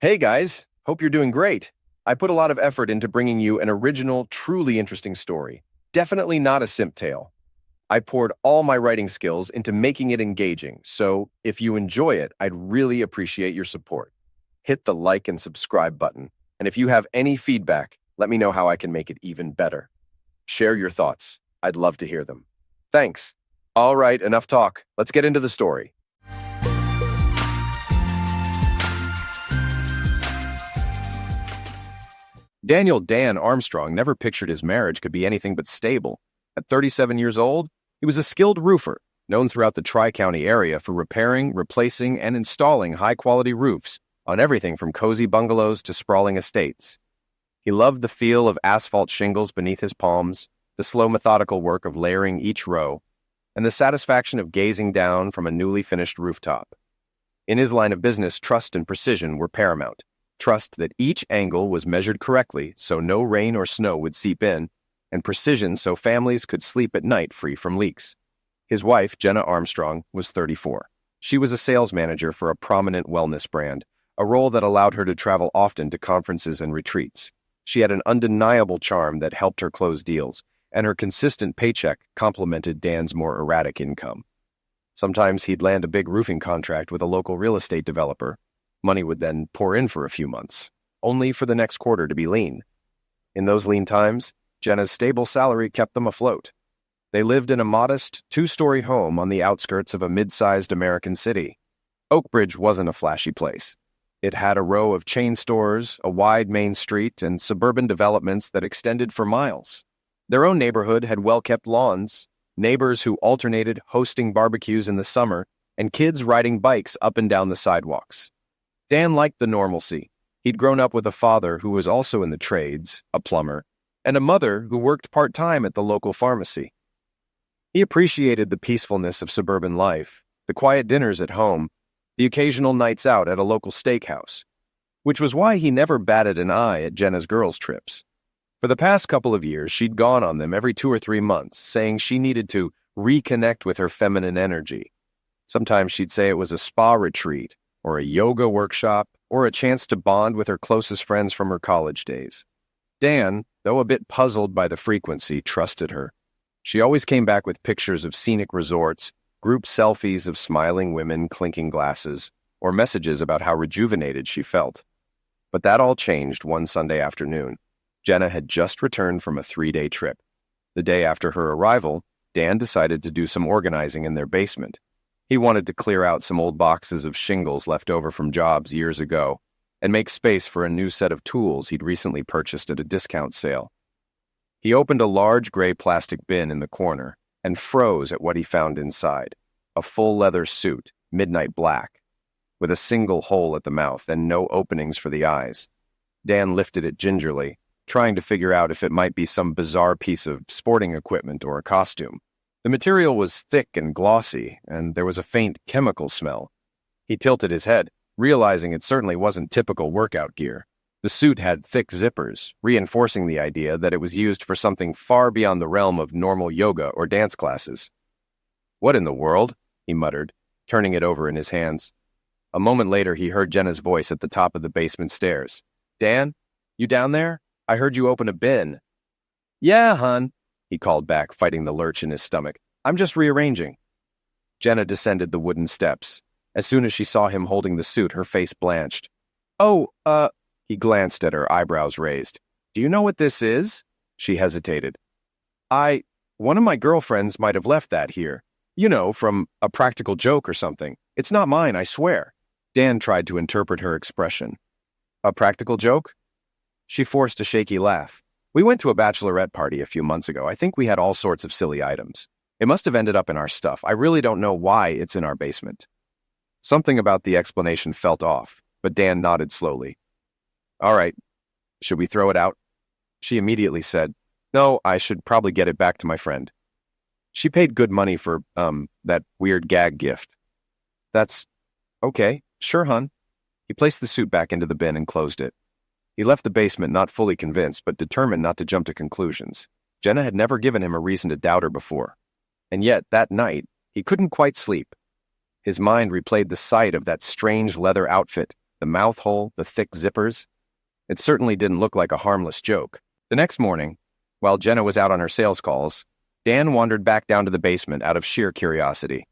Hey guys, hope you're doing great. I put a lot of effort into bringing you an original, truly interesting story. Definitely not a simp tale. I poured all my writing skills into making it engaging, so if you enjoy it, I'd really appreciate your support. Hit the like and subscribe button, and if you have any feedback, let me know how I can make it even better. Share your thoughts. I'd love to hear them. Thanks. All right, enough talk. Let's get into the story. Daniel Dan Armstrong never pictured his marriage could be anything but stable. At 37 years old, he was a skilled roofer, known throughout the Tri-County area for repairing, replacing, and installing high-quality roofs on everything from cozy bungalows to sprawling estates. He loved the feel of asphalt shingles beneath his palms, the slow methodical work of layering each row, and the satisfaction of gazing down from a newly finished rooftop. In his line of business, trust and precision were paramount. Trust that each angle was measured correctly so no rain or snow would seep in, and precision so families could sleep at night free from leaks. His wife, Jenna Armstrong, was 34. She was a sales manager for a prominent wellness brand, a role that allowed her to travel often to conferences and retreats. She had an undeniable charm that helped her close deals, and her consistent paycheck complemented Dan's more erratic income. Sometimes he'd land a big roofing contract with a local real estate developer. Money would then pour in for a few months, only for the next quarter to be lean. In those lean times, Jenna's stable salary kept them afloat. They lived in a modest, two-story home on the outskirts of a mid-sized American city. Oakbridge wasn't a flashy place. It had a row of chain stores, a wide main street, and suburban developments that extended for miles. Their own neighborhood had well-kept lawns, neighbors who alternated hosting barbecues in the summer, and kids riding bikes up and down the sidewalks. Dan liked the normalcy. He'd grown up with a father who was also in the trades, a plumber, and a mother who worked part-time at the local pharmacy. He appreciated the peacefulness of suburban life, the quiet dinners at home, the occasional nights out at a local steakhouse, which was why he never batted an eye at Jenna's girls' trips. For the past couple of years, she'd gone on them every 2 or 3 months, saying she needed to reconnect with her feminine energy. Sometimes she'd say it was a spa retreat, or a yoga workshop, or a chance to bond with her closest friends from her college days. Dan, though a bit puzzled by the frequency, trusted her. She always came back with pictures of scenic resorts, group selfies of smiling women clinking glasses, or messages about how rejuvenated she felt. But that all changed one Sunday afternoon. Jenna had just returned from a 3-day trip. The day after her arrival, Dan decided to do some organizing in their basement. He wanted to clear out some old boxes of shingles left over from jobs years ago and make space for a new set of tools he'd recently purchased at a discount sale. He opened a large gray plastic bin in the corner and froze at what he found inside, a full leather suit, midnight black, with a single hole at the mouth and no openings for the eyes. Dan lifted it gingerly, trying to figure out if it might be some bizarre piece of sporting equipment or a costume. The material was thick and glossy, and there was a faint chemical smell. He tilted his head, realizing it certainly wasn't typical workout gear. The suit had thick zippers, reinforcing the idea that it was used for something far beyond the realm of normal yoga or dance classes. "What in the world?" he muttered, turning it over in his hands. A moment later, he heard Jenna's voice at the top of the basement stairs. "Dan, you down there? I heard you open a bin." "Yeah, hon," he called back, fighting the lurch in his stomach. "I'm just rearranging." Jenna descended the wooden steps. As soon as she saw him holding the suit, her face blanched. "Oh, he glanced at her, eyebrows raised. "Do you know what this is?" She hesitated. One of my girlfriends might have left that here. You know, from A Practical Joke or something. It's not mine, I swear." Dan tried to interpret her expression. "A practical joke?" She forced a shaky laugh. "We went to a bachelorette party a few months ago. I think we had all sorts of silly items. It must have ended up in our stuff. I really don't know why it's in our basement." Something about the explanation felt off, but Dan nodded slowly. "All right. Should we throw it out?" She immediately said, "No, I should probably get it back to my friend. She paid good money for, that weird gag gift." "That's okay. Sure, hun." He placed the suit back into the bin and closed it. He left the basement not fully convinced, but determined not to jump to conclusions. Jenna had never given him a reason to doubt her before. And yet, that night, he couldn't quite sleep. His mind replayed the sight of that strange leather outfit, the mouth hole, the thick zippers. It certainly didn't look like a harmless joke. The next morning, while Jenna was out on her sales calls, Dan wandered back down to the basement out of sheer curiosity.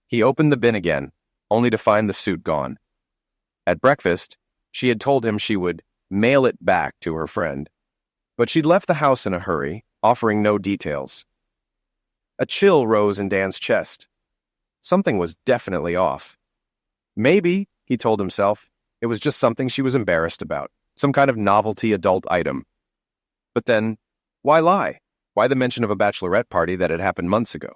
He opened the bin again, only to find the suit gone. At breakfast, she had told him she would mail it back to her friend, but she'd left the house in a hurry, offering no details. A chill rose in Dan's chest. Something was definitely off. Maybe, he told himself, it was just something she was embarrassed about, some kind of novelty adult item. But then, why lie? Why the mention of a bachelorette party that had happened months ago?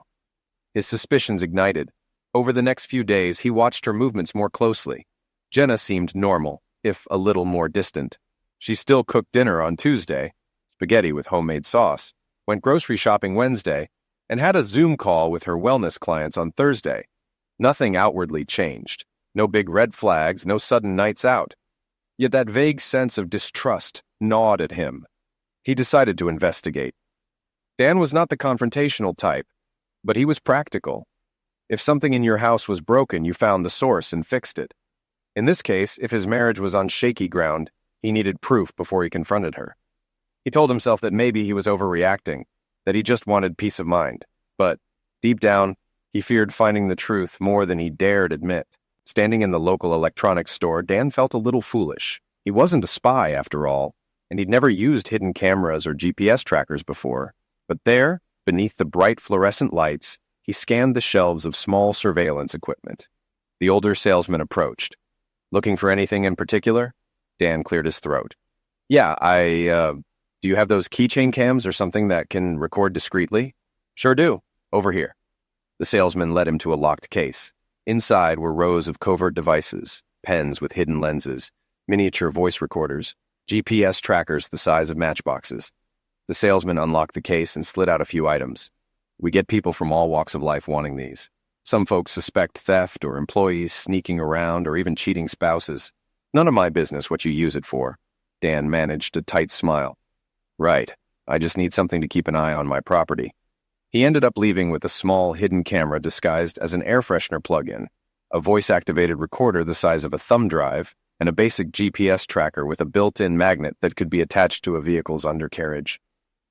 His suspicions ignited. Over the next few days, he watched her movements more closely. Jenna seemed normal, if a little more distant. She still cooked dinner on Tuesday, spaghetti with homemade sauce, went grocery shopping Wednesday, and had a Zoom call with her wellness clients on Thursday. Nothing outwardly changed. No big red flags, no sudden nights out. Yet that vague sense of distrust gnawed at him. He decided to investigate. Dan was not the confrontational type, but he was practical. If something in your house was broken, you found the source and fixed it. In this case, if his marriage was on shaky ground, he needed proof before he confronted her. He told himself that maybe he was overreacting, that he just wanted peace of mind. But, deep down, he feared finding the truth more than he dared admit. Standing in the local electronics store, Dan felt a little foolish. He wasn't a spy, after all, and he'd never used hidden cameras or GPS trackers before. But there, beneath the bright fluorescent lights, he scanned the shelves of small surveillance equipment. The older salesman approached. Looking for anything in particular? Dan cleared his throat. Yeah, do you have those keychain cams or something that can record discreetly? Sure do. Over here. The salesman led him to a locked case. Inside were rows of covert devices, pens with hidden lenses, miniature voice recorders, GPS trackers the size of matchboxes. The salesman unlocked the case and slid out a few items. We get people from all walks of life wanting these. Some folks suspect theft or employees sneaking around or even cheating spouses. None of my business what you use it for. Dan managed a tight smile. Right. I just need something to keep an eye on my property. He ended up leaving with a small hidden camera disguised as an air freshener plug-in, a voice-activated recorder the size of a thumb drive, and a basic GPS tracker with a built-in magnet that could be attached to a vehicle's undercarriage.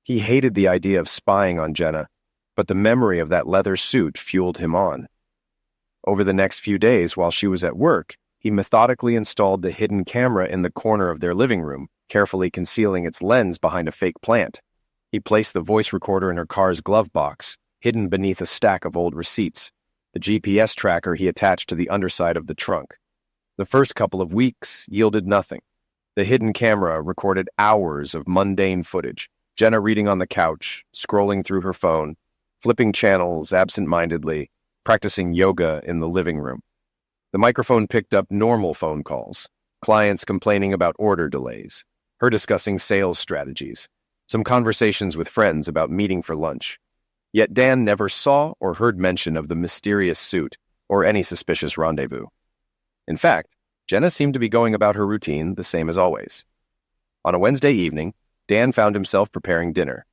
He hated the idea of spying on Jenna, but the memory of that leather suit fueled him on. Over the next few days, while she was at work, he methodically installed the hidden camera in the corner of their living room, carefully concealing its lens behind a fake plant. He placed the voice recorder in her car's glove box, hidden beneath a stack of old receipts. The GPS tracker he attached to the underside of the trunk. The first couple of weeks yielded nothing. The hidden camera recorded hours of mundane footage. Jenna reading on the couch, scrolling through her phone, flipping channels absent-mindedly, practicing yoga in the living room. The microphone picked up normal phone calls, clients complaining about order delays, her discussing sales strategies, some conversations with friends about meeting for lunch. Yet Dan never saw or heard mention of the mysterious suit or any suspicious rendezvous. In fact, Jenna seemed to be going about her routine the same as always. On a Wednesday evening, Dan found himself preparing dinner.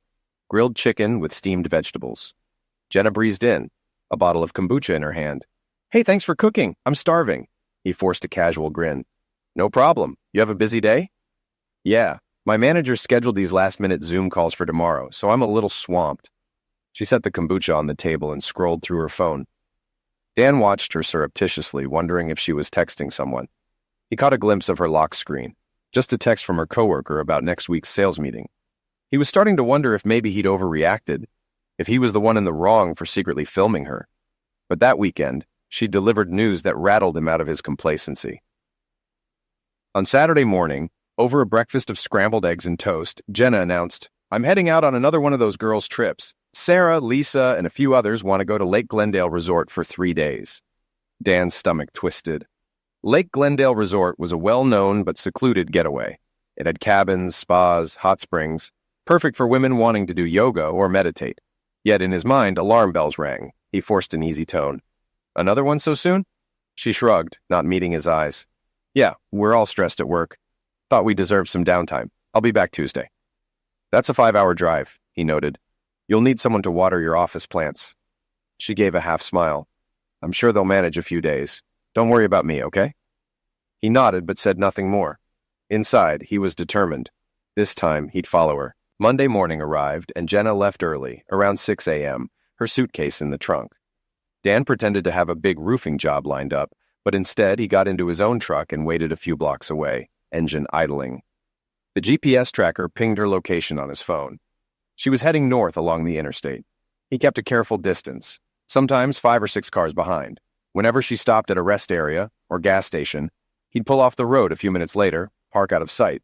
Grilled chicken with steamed vegetables. Jenna breezed in, a bottle of kombucha in her hand. Hey, thanks for cooking. I'm starving. He forced a casual grin. No problem. You have a busy day? Yeah. My manager scheduled these last-minute Zoom calls for tomorrow, so I'm a little swamped. She set the kombucha on the table and scrolled through her phone. Dan watched her surreptitiously, wondering if she was texting someone. He caught a glimpse of her lock screen, just a text from her coworker about next week's sales meeting. He was starting to wonder if maybe he'd overreacted, if he was the one in the wrong for secretly filming her. But that weekend, she delivered news that rattled him out of his complacency. On Saturday morning, over a breakfast of scrambled eggs and toast, Jenna announced, I'm heading out on another one of those girls' trips. Sarah, Lisa, and a few others want to go to Lake Glendale Resort for 3 days. Dan's stomach twisted. Lake Glendale Resort was a well-known but secluded getaway. It had cabins, spas, hot springs, perfect for women wanting to do yoga or meditate. Yet in his mind, alarm bells rang. He forced an easy tone. Another one so soon? She shrugged, not meeting his eyes. Yeah, we're all stressed at work. Thought we deserved some downtime. I'll be back Tuesday. That's a 5-hour drive, he noted. You'll need someone to water your office plants. She gave a half smile. I'm sure they'll manage a few days. Don't worry about me, okay? He nodded but said nothing more. Inside, he was determined. This time, he'd follow her. Monday morning arrived, and Jenna left early, around 6 a.m., her suitcase in the trunk. Dan pretended to have a big roofing job lined up, but instead he got into his own truck and waited a few blocks away, engine idling. The GPS tracker pinged her location on his phone. She was heading north along the interstate. He kept a careful distance, sometimes 5 or 6 cars behind. Whenever she stopped at a rest area or gas station, he'd pull off the road a few minutes later, park out of sight,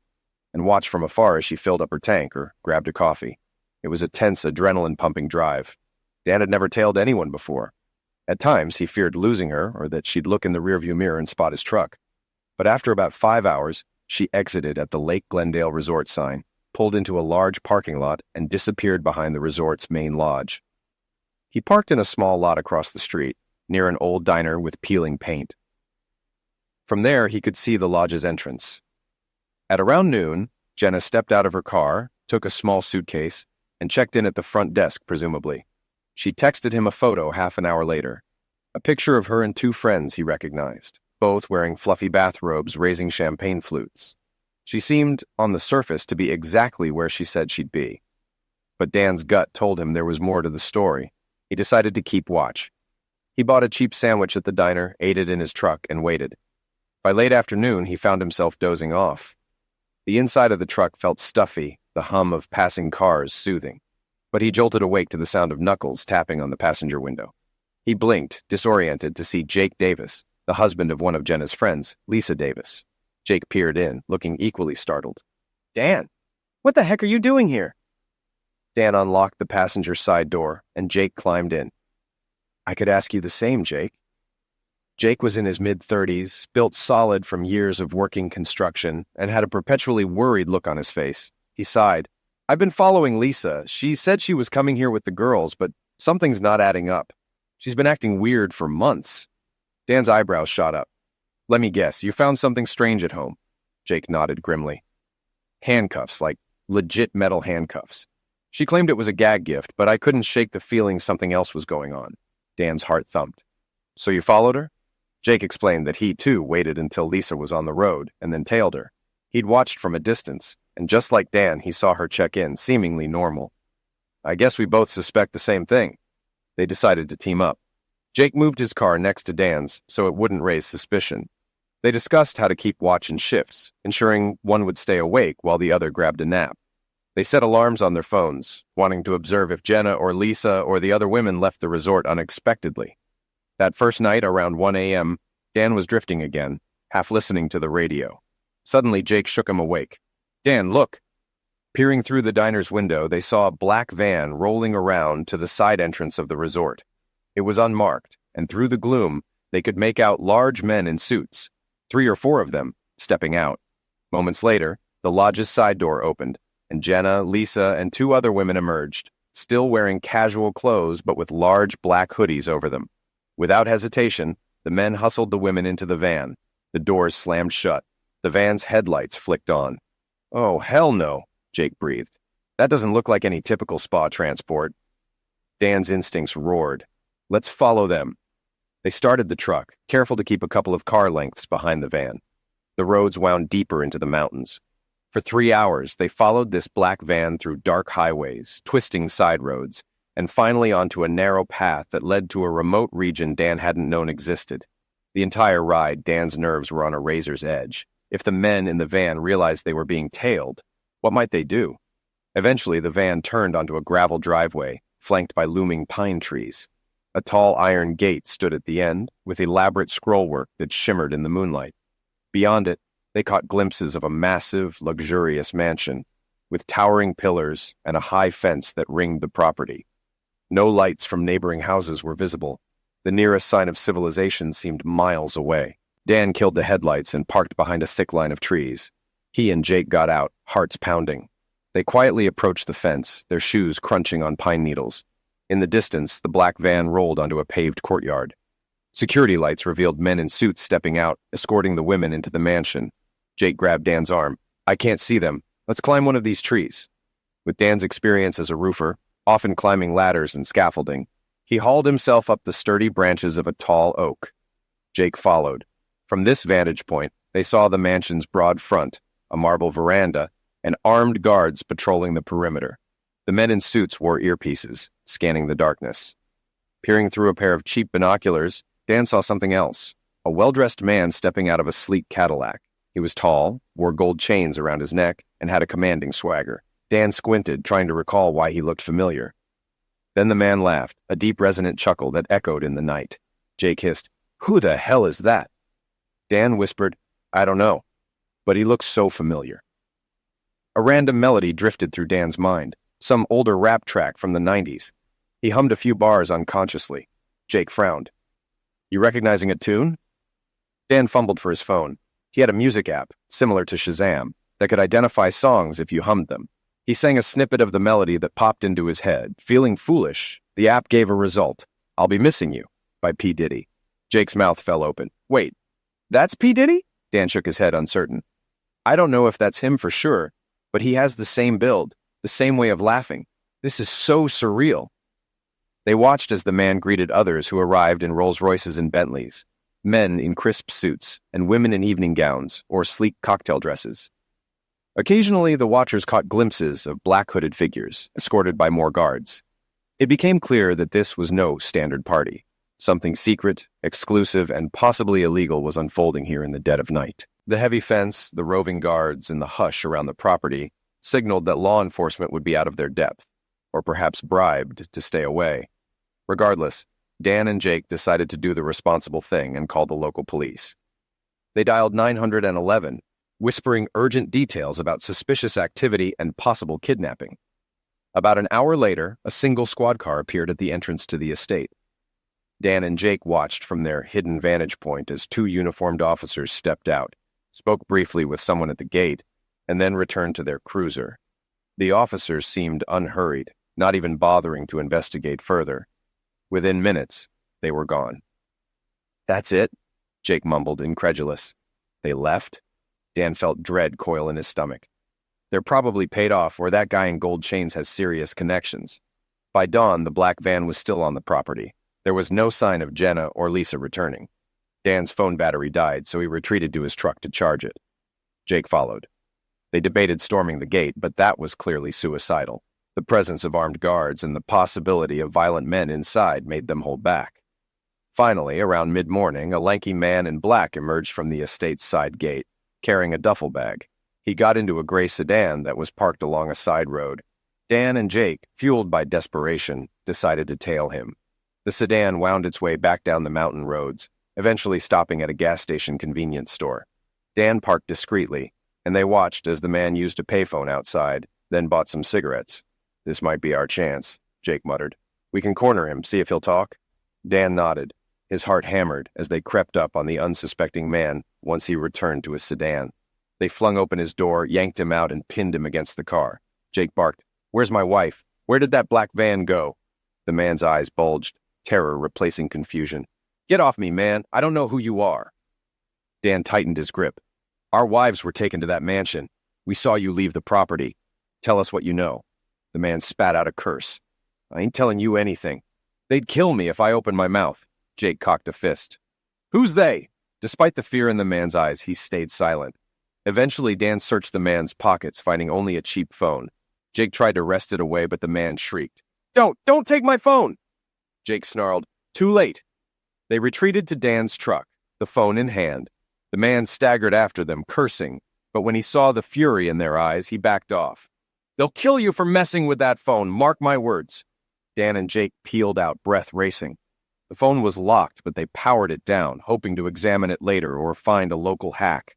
and watch from afar as she filled up her tank or grabbed a coffee. It was a tense, adrenaline-pumping drive. Dan had never tailed anyone before. At times, he feared losing her or that she'd look in the rearview mirror and spot his truck. But after about 5 hours, she exited at the Lake Glendale Resort sign, pulled into a large parking lot, and disappeared behind the resort's main lodge. He parked in a small lot across the street, near an old diner with peeling paint. From there, he could see the lodge's entrance. At around noon, Jenna stepped out of her car, took a small suitcase, and checked in at the front desk, presumably. She texted him a photo half an hour later, a picture of her and 2 friends he recognized, both wearing fluffy bathrobes raising champagne flutes. She seemed, on the surface, to be exactly where she said she'd be. But Dan's gut told him there was more to the story. He decided to keep watch. He bought a cheap sandwich at the diner, ate it in his truck, and waited. By late afternoon, he found himself dozing off. The inside of the truck felt stuffy, the hum of passing cars soothing. But he jolted awake to the sound of knuckles tapping on the passenger window. He blinked, disoriented, to see Jake Davis, the husband of one of Jenna's friends, Lisa Davis. Jake peered in, looking equally startled. "Dan, what the heck are you doing here?" Dan unlocked the passenger side door, and Jake climbed in. "I could ask you the same, Jake." Jake was in his mid-30s, built solid from years of working construction, and had a perpetually worried look on his face. He sighed. "I've been following Lisa. She said she was coming here with the girls, but something's not adding up. She's been acting weird for months." Dan's eyebrows shot up. "Let me guess, you found something strange at home." Jake nodded grimly. "Handcuffs, like legit metal handcuffs. She claimed it was a gag gift, but I couldn't shake the feeling something else was going on." Dan's heart thumped. "So you followed her?" Jake explained that he, too, waited until Lisa was on the road and then tailed her. He'd watched from a distance, and just like Dan, he saw her check in, seemingly normal. "I guess we both suspect the same thing." They decided to team up. Jake moved his car next to Dan's so it wouldn't raise suspicion. They discussed how to keep watch in shifts, ensuring one would stay awake while the other grabbed a nap. They set alarms on their phones, wanting to observe if Jenna or Lisa or the other women left the resort unexpectedly. That first night, around 1 a.m., Dan was drifting again, half listening to the radio. Suddenly, Jake shook him awake. "Dan, look!" Peering through the diner's window, they saw a black van rolling around to the side entrance of the resort. It was unmarked, and through the gloom, they could make out large men in suits, 3 or 4 of them, stepping out. Moments later, the lodge's side door opened, and Jenna, Lisa, and 2 other women emerged, still wearing casual clothes but with large black hoodies over them. Without hesitation, the men hustled the women into the van. The doors slammed shut. The van's headlights flicked on. "Oh, hell no," Jake breathed. "That doesn't look like any typical spa transport." Dan's instincts roared. "Let's follow them." They started the truck, careful to keep a couple of car lengths behind the van. The roads wound deeper into the mountains. For 3 hours, they followed this black van through dark highways, twisting side roads, and finally onto a narrow path that led to a remote region Dan hadn't known existed. The entire ride, Dan's nerves were on a razor's edge. If the men in the van realized they were being tailed, what might they do? Eventually, the van turned onto a gravel driveway, flanked by looming pine trees. A tall iron gate stood at the end, with elaborate scrollwork that shimmered in the moonlight. Beyond it, they caught glimpses of a massive, luxurious mansion, with towering pillars and a high fence that ringed the property. No lights from neighboring houses were visible. The nearest sign of civilization seemed miles away. Dan killed the headlights and parked behind a thick line of trees. He and Jake got out, hearts pounding. They quietly approached the fence, their shoes crunching on pine needles. In the distance, the black van rolled onto a paved courtyard. Security lights revealed men in suits stepping out, escorting the women into the mansion. Jake grabbed Dan's arm. "I can't see them. Let's climb one of these trees." With Dan's experience as a roofer, often climbing ladders and scaffolding, he hauled himself up the sturdy branches of a tall oak. Jake followed. From this vantage point, They saw the mansion's broad front, a marble veranda, and armed guards patrolling the perimeter. The men in suits wore earpieces, scanning the darkness. Peering through a pair of cheap binoculars, Dan saw something else. A well-dressed man stepping out of a sleek Cadillac. He was tall, wore gold chains around his neck, and had a commanding swagger. Dan squinted, trying to recall why he looked familiar. Then the man laughed, a deep resonant chuckle that echoed in the night. Jake hissed, "Who the hell is that?" Dan whispered, "I don't know, but he looks so familiar." A random melody drifted through Dan's mind, some older rap track from the 90s. He hummed a few bars unconsciously. Jake frowned. "You recognizing a tune?" Dan fumbled for his phone. He had a music app, similar to Shazam, that could identify songs if you hummed them. He sang a snippet of the melody that popped into his head. Feeling foolish, the app gave a result. "I'll Be Missing You" by P. Diddy. Jake's mouth fell open. "Wait, that's P. Diddy?" Dan shook his head, uncertain. "I don't know if that's him for sure, but he has the same build, the same way of laughing. This is so surreal." They watched as the man greeted others who arrived in Rolls-Royces and Bentleys, men in crisp suits and women in evening gowns or sleek cocktail dresses. Occasionally, the watchers caught glimpses of black hooded figures, escorted by more guards. It became clear that this was no standard party. Something secret, exclusive, and possibly illegal was unfolding here in the dead of night. The heavy fence, the roving guards, and the hush around the property signaled that law enforcement would be out of their depth, or perhaps bribed to stay away. Regardless, Dan and Jake decided to do the responsible thing and call the local police. They dialed 911, whispering urgent details about suspicious activity and possible kidnapping. About an hour later, a single squad car appeared at the entrance to the estate. Dan and Jake watched from their hidden vantage point as two uniformed officers stepped out, spoke briefly with someone at the gate, and then returned to their cruiser. The officers seemed unhurried, not even bothering to investigate further. Within minutes, they were gone. "That's it?" Jake mumbled, incredulous. "They left?" Dan felt dread coil in his stomach. "They're probably paid off, or that guy in gold chains has serious connections." By dawn, the black van was still on the property. There was no sign of Jenna or Lisa returning. Dan's phone battery died, so he retreated to his truck to charge it. Jake followed. They debated storming the gate, but that was clearly suicidal. The presence of armed guards and the possibility of violent men inside made them hold back. Finally, around mid-morning, a lanky man in black emerged from the estate's side gate, carrying a duffel bag. He got into a gray sedan that was parked along a side road. Dan and Jake, fueled by desperation, decided to tail him. The sedan wound its way back down the mountain roads, eventually stopping at a gas station convenience store. Dan parked discreetly, and they watched as the man used a payphone outside, then bought some cigarettes. "This might be our chance," Jake muttered. "We can corner him, see if he'll talk." Dan nodded. His heart hammered as they crept up on the unsuspecting man once he returned to his sedan. They flung open his door, yanked him out, and pinned him against the car. Jake barked, "Where's my wife? Where did that black van go?" The man's eyes bulged, terror replacing confusion. "Get off me, man. I don't know who you are." Dan tightened his grip. "Our wives were taken to that mansion. We saw you leave the property. Tell us what you know." The man spat out a curse. "I ain't telling you anything. They'd kill me if I opened my mouth." Jake cocked a fist. "Who's they?" Despite the fear in the man's eyes, he stayed silent. Eventually, Dan searched the man's pockets, finding only a cheap phone. Jake tried to wrest it away, but the man shrieked. Don't take my phone!" Jake snarled, "Too late." They retreated to Dan's truck, the phone in hand. The man staggered after them, cursing, but when he saw the fury in their eyes, he backed off. "They'll kill you for messing with that phone, mark my words." Dan and Jake peeled out, breath racing. The phone was locked, but they powered it down, hoping to examine it later or find a local hack.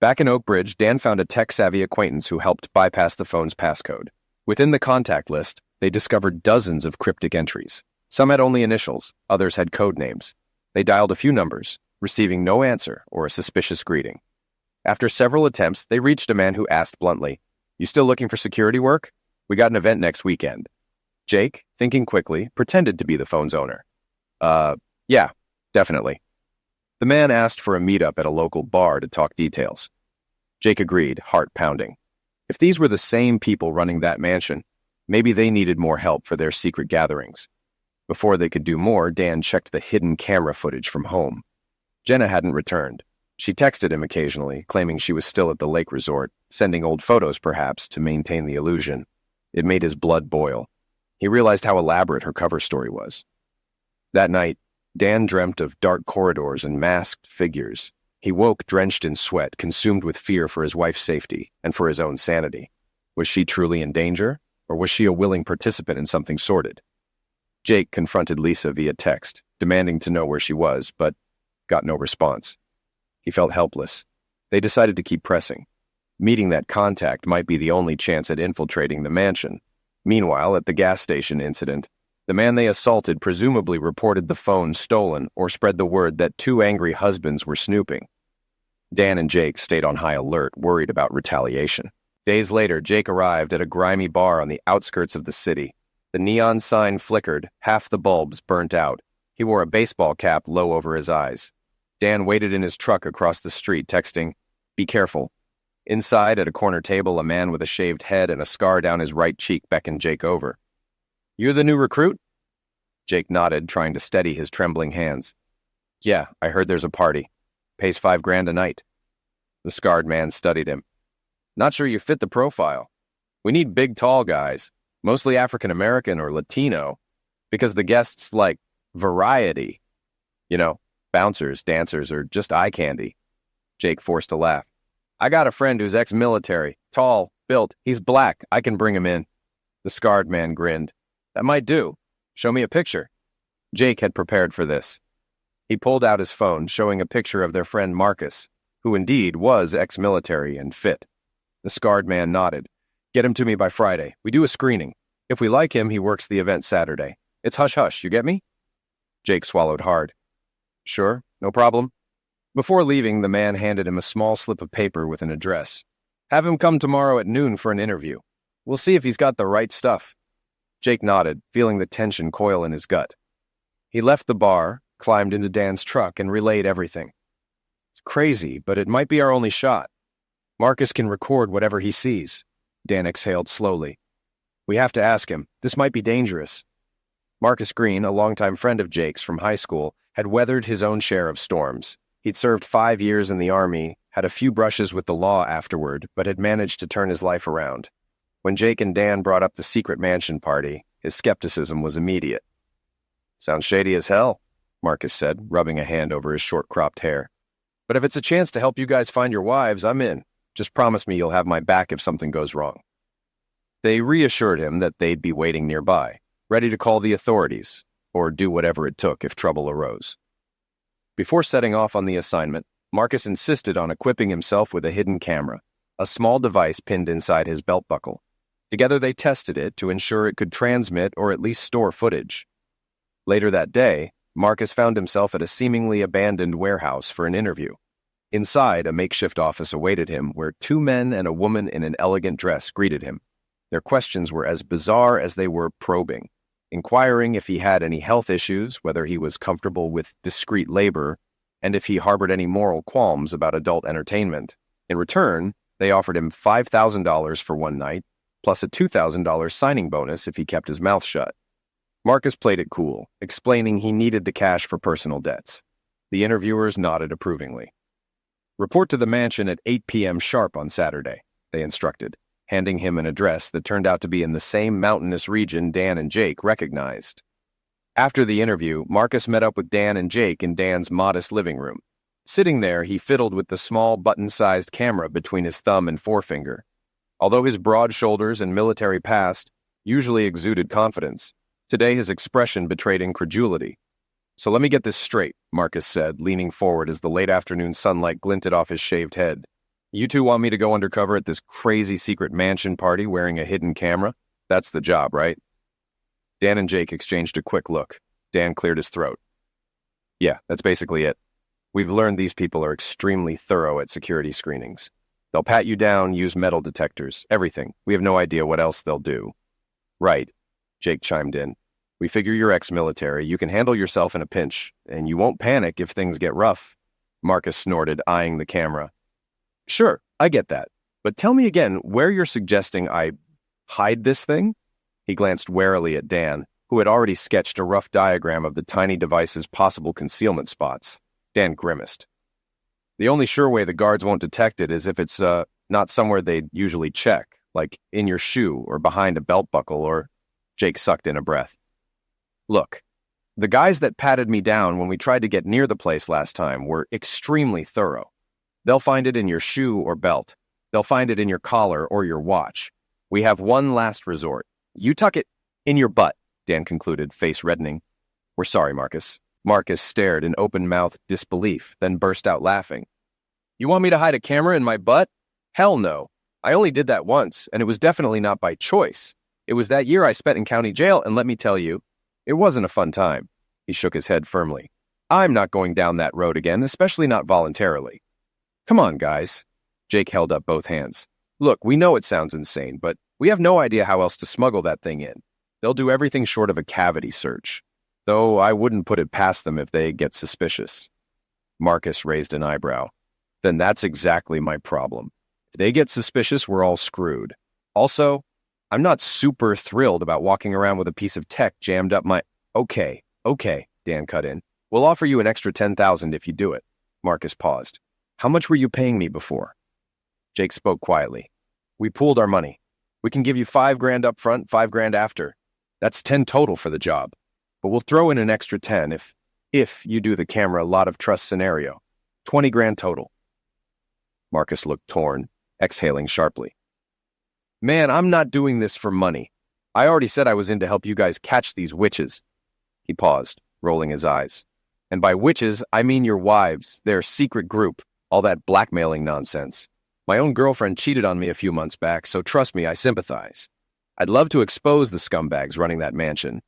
Back in Oak Ridge, Dan found a tech-savvy acquaintance who helped bypass the phone's passcode. Within the contact list, they discovered dozens of cryptic entries. Some had only initials, others had code names. They dialed a few numbers, receiving no answer or a suspicious greeting. After several attempts, they reached a man who asked bluntly, "You still looking for security work? We got an event next weekend." Jake, thinking quickly, pretended to be the phone's owner. Yeah, definitely." The man asked for a meetup at a local bar to talk details. Jake agreed, heart pounding. If these were the same people running that mansion, maybe they needed more help for their secret gatherings. Before they could do more, Dan checked the hidden camera footage from home. Jenna hadn't returned. She texted him occasionally, claiming she was still at the lake resort, sending old photos perhaps to maintain the illusion. It made his blood boil. He realized how elaborate her cover story was. That night, Dan dreamt of dark corridors and masked figures. He woke drenched in sweat, consumed with fear for his wife's safety and for his own sanity. Was she truly in danger, or was she a willing participant in something sordid? Jake confronted Lisa via text, demanding to know where she was, but got no response. He felt helpless. They decided to keep pressing. Meeting that contact might be the only chance at infiltrating the mansion. Meanwhile, at the gas station incident, the man they assaulted presumably reported the phone stolen or spread the word that two angry husbands were snooping. Dan and Jake stayed on high alert, worried about retaliation. Days later, Jake arrived at a grimy bar on the outskirts of the city. The neon sign flickered, half the bulbs burnt out. He wore a baseball cap low over his eyes. Dan waited in his truck across the street, texting, "Be careful." Inside, at a corner table, a man with a shaved head and a scar down his right cheek beckoned Jake over. "You're the new recruit?" Jake nodded, trying to steady his trembling hands. "Yeah, I heard there's a party. Pays $5,000 a night." The scarred man studied him. "Not sure you fit the profile. We need big, tall guys, mostly African-American or Latino, because the guests like variety. You know, bouncers, dancers, or just eye candy." Jake forced a laugh. "I got a friend who's ex-military, tall, built. He's black. I can bring him in." The scarred man grinned. "That might do. Show me a picture." Jake had prepared for this. He pulled out his phone, showing a picture of their friend Marcus, who indeed was ex-military and fit. The scarred man nodded. "Get him to me by Friday. We do a screening. If we like him, he works the event Saturday. It's hush-hush, you get me?" Jake swallowed hard. "Sure, no problem." Before leaving, the man handed him a small slip of paper with an address. "Have him come tomorrow at noon for an interview. We'll see if he's got the right stuff." Jake nodded, feeling the tension coil in his gut. He left the bar, climbed into Dan's truck, and relayed everything. "It's crazy, but it might be our only shot. Marcus can record whatever he sees." Dan exhaled slowly. "We have to ask him. This might be dangerous." Marcus Green, a longtime friend of Jake's from high school, had weathered his own share of storms. He'd served 5 years in the Army, had a few brushes with the law afterward, but had managed to turn his life around. When Jake and Dan brought up the secret mansion party, his skepticism was immediate. "Sounds shady as hell," Marcus said, rubbing a hand over his short-cropped hair. "But if it's a chance to help you guys find your wives, I'm in. Just promise me you'll have my back if something goes wrong." They reassured him that they'd be waiting nearby, ready to call the authorities, or do whatever it took if trouble arose. Before setting off on the assignment, Marcus insisted on equipping himself with a hidden camera, a small device pinned inside his belt buckle. Together they tested it to ensure it could transmit or at least store footage. Later that day, Marcus found himself at a seemingly abandoned warehouse for an interview. Inside, a makeshift office awaited him where 2 men and a woman in an elegant dress greeted him. Their questions were as bizarre as they were probing, inquiring if he had any health issues, whether he was comfortable with discreet labor, and if he harbored any moral qualms about adult entertainment. In return, they offered him $5,000 for one night, plus a $2,000 signing bonus if he kept his mouth shut. Marcus played it cool, explaining he needed the cash for personal debts. The interviewers nodded approvingly. "Report to the mansion at 8 p.m. sharp on Saturday," they instructed, handing him an address that turned out to be in the same mountainous region Dan and Jake recognized. After the interview, Marcus met up with Dan and Jake in Dan's modest living room. Sitting there, he fiddled with the small button-sized camera between his thumb and forefinger. Although his broad shoulders and military past usually exuded confidence, today his expression betrayed incredulity. "So let me get this straight," Marcus said, leaning forward as the late afternoon sunlight glinted off his shaved head. "You two want me to go undercover at this crazy secret mansion party wearing a hidden camera? That's the job, right?" Dan and Jake exchanged a quick look. Dan cleared his throat. "Yeah, that's basically it. We've learned these people are extremely thorough at security screenings. They'll pat you down, use metal detectors, everything. We have no idea what else they'll do." "Right," Jake chimed in. "We figure you're ex-military, you can handle yourself in a pinch, and you won't panic if things get rough." Marcus snorted, eyeing the camera. "Sure, I get that. But tell me again where you're suggesting I hide this thing?" He glanced warily at Dan, who had already sketched a rough diagram of the tiny device's possible concealment spots. Dan grimaced. The only sure way the guards won't detect it is if it's not somewhere they'd usually check, like in your shoe or behind a belt buckle or... Jake sucked in a breath. Look, the guys that patted me down when we tried to get near the place last time were extremely thorough. They'll find it in your shoe or belt. They'll find it in your collar or your watch. We have one last resort. You tuck it in your butt, Dan concluded, face reddening. We're sorry, Marcus. Marcus stared in open-mouthed disbelief, then burst out laughing. You want me to hide a camera in my butt? Hell no. I only did that once, and it was definitely not by choice. It was that year I spent in county jail, and let me tell you, it wasn't a fun time. He shook his head firmly. I'm not going down that road again, especially not voluntarily. Come on, guys. Jake held up both hands. Look, we know it sounds insane, but we have no idea how else to smuggle that thing in. They'll do everything short of a cavity search. Though I wouldn't put it past them if they get suspicious. Marcus raised an eyebrow. Then that's exactly my problem. If they get suspicious, we're all screwed. Also, I'm not super thrilled about walking around with a piece of tech jammed up my... Okay, Dan cut in. We'll offer you an extra $10,000 if you do it. Marcus paused. How much were you paying me before? Jake spoke quietly. We pooled our money. We can give you $5,000 up front, $5,000 after. That's 10 total for the job. But we'll throw in an extra 10 if you do the camera lot of trust scenario. 20 grand total. Marcus looked torn, exhaling sharply. Man, I'm not doing this for money. I already said I was in to help you guys catch these witches. He paused, rolling his eyes. And by witches, I mean your wives, their secret group, all that blackmailing nonsense. My own girlfriend cheated on me a few months back, so trust me, I sympathize. I'd love to expose the scumbags running that mansion.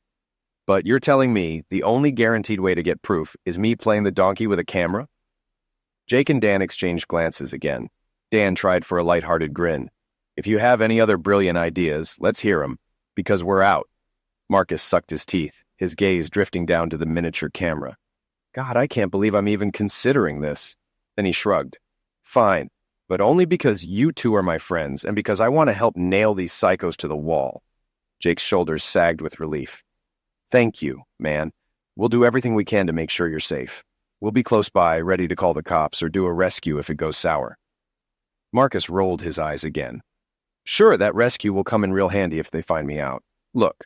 But you're telling me the only guaranteed way to get proof is me playing the donkey with a camera? Jake and Dan exchanged glances again. Dan tried for a lighthearted grin. If you have any other brilliant ideas, let's hear 'em, because we're out. Marcus sucked his teeth, his gaze drifting down to the miniature camera. God, I can't believe I'm even considering this. Then he shrugged. Fine, but only because you two are my friends and because I want to help nail these psychos to the wall. Jake's shoulders sagged with relief. Thank you, man. We'll do everything we can to make sure you're safe. We'll be close by, ready to call the cops or do a rescue if it goes sour. Marcus rolled his eyes again. Sure, that rescue will come in real handy if they find me out. Look,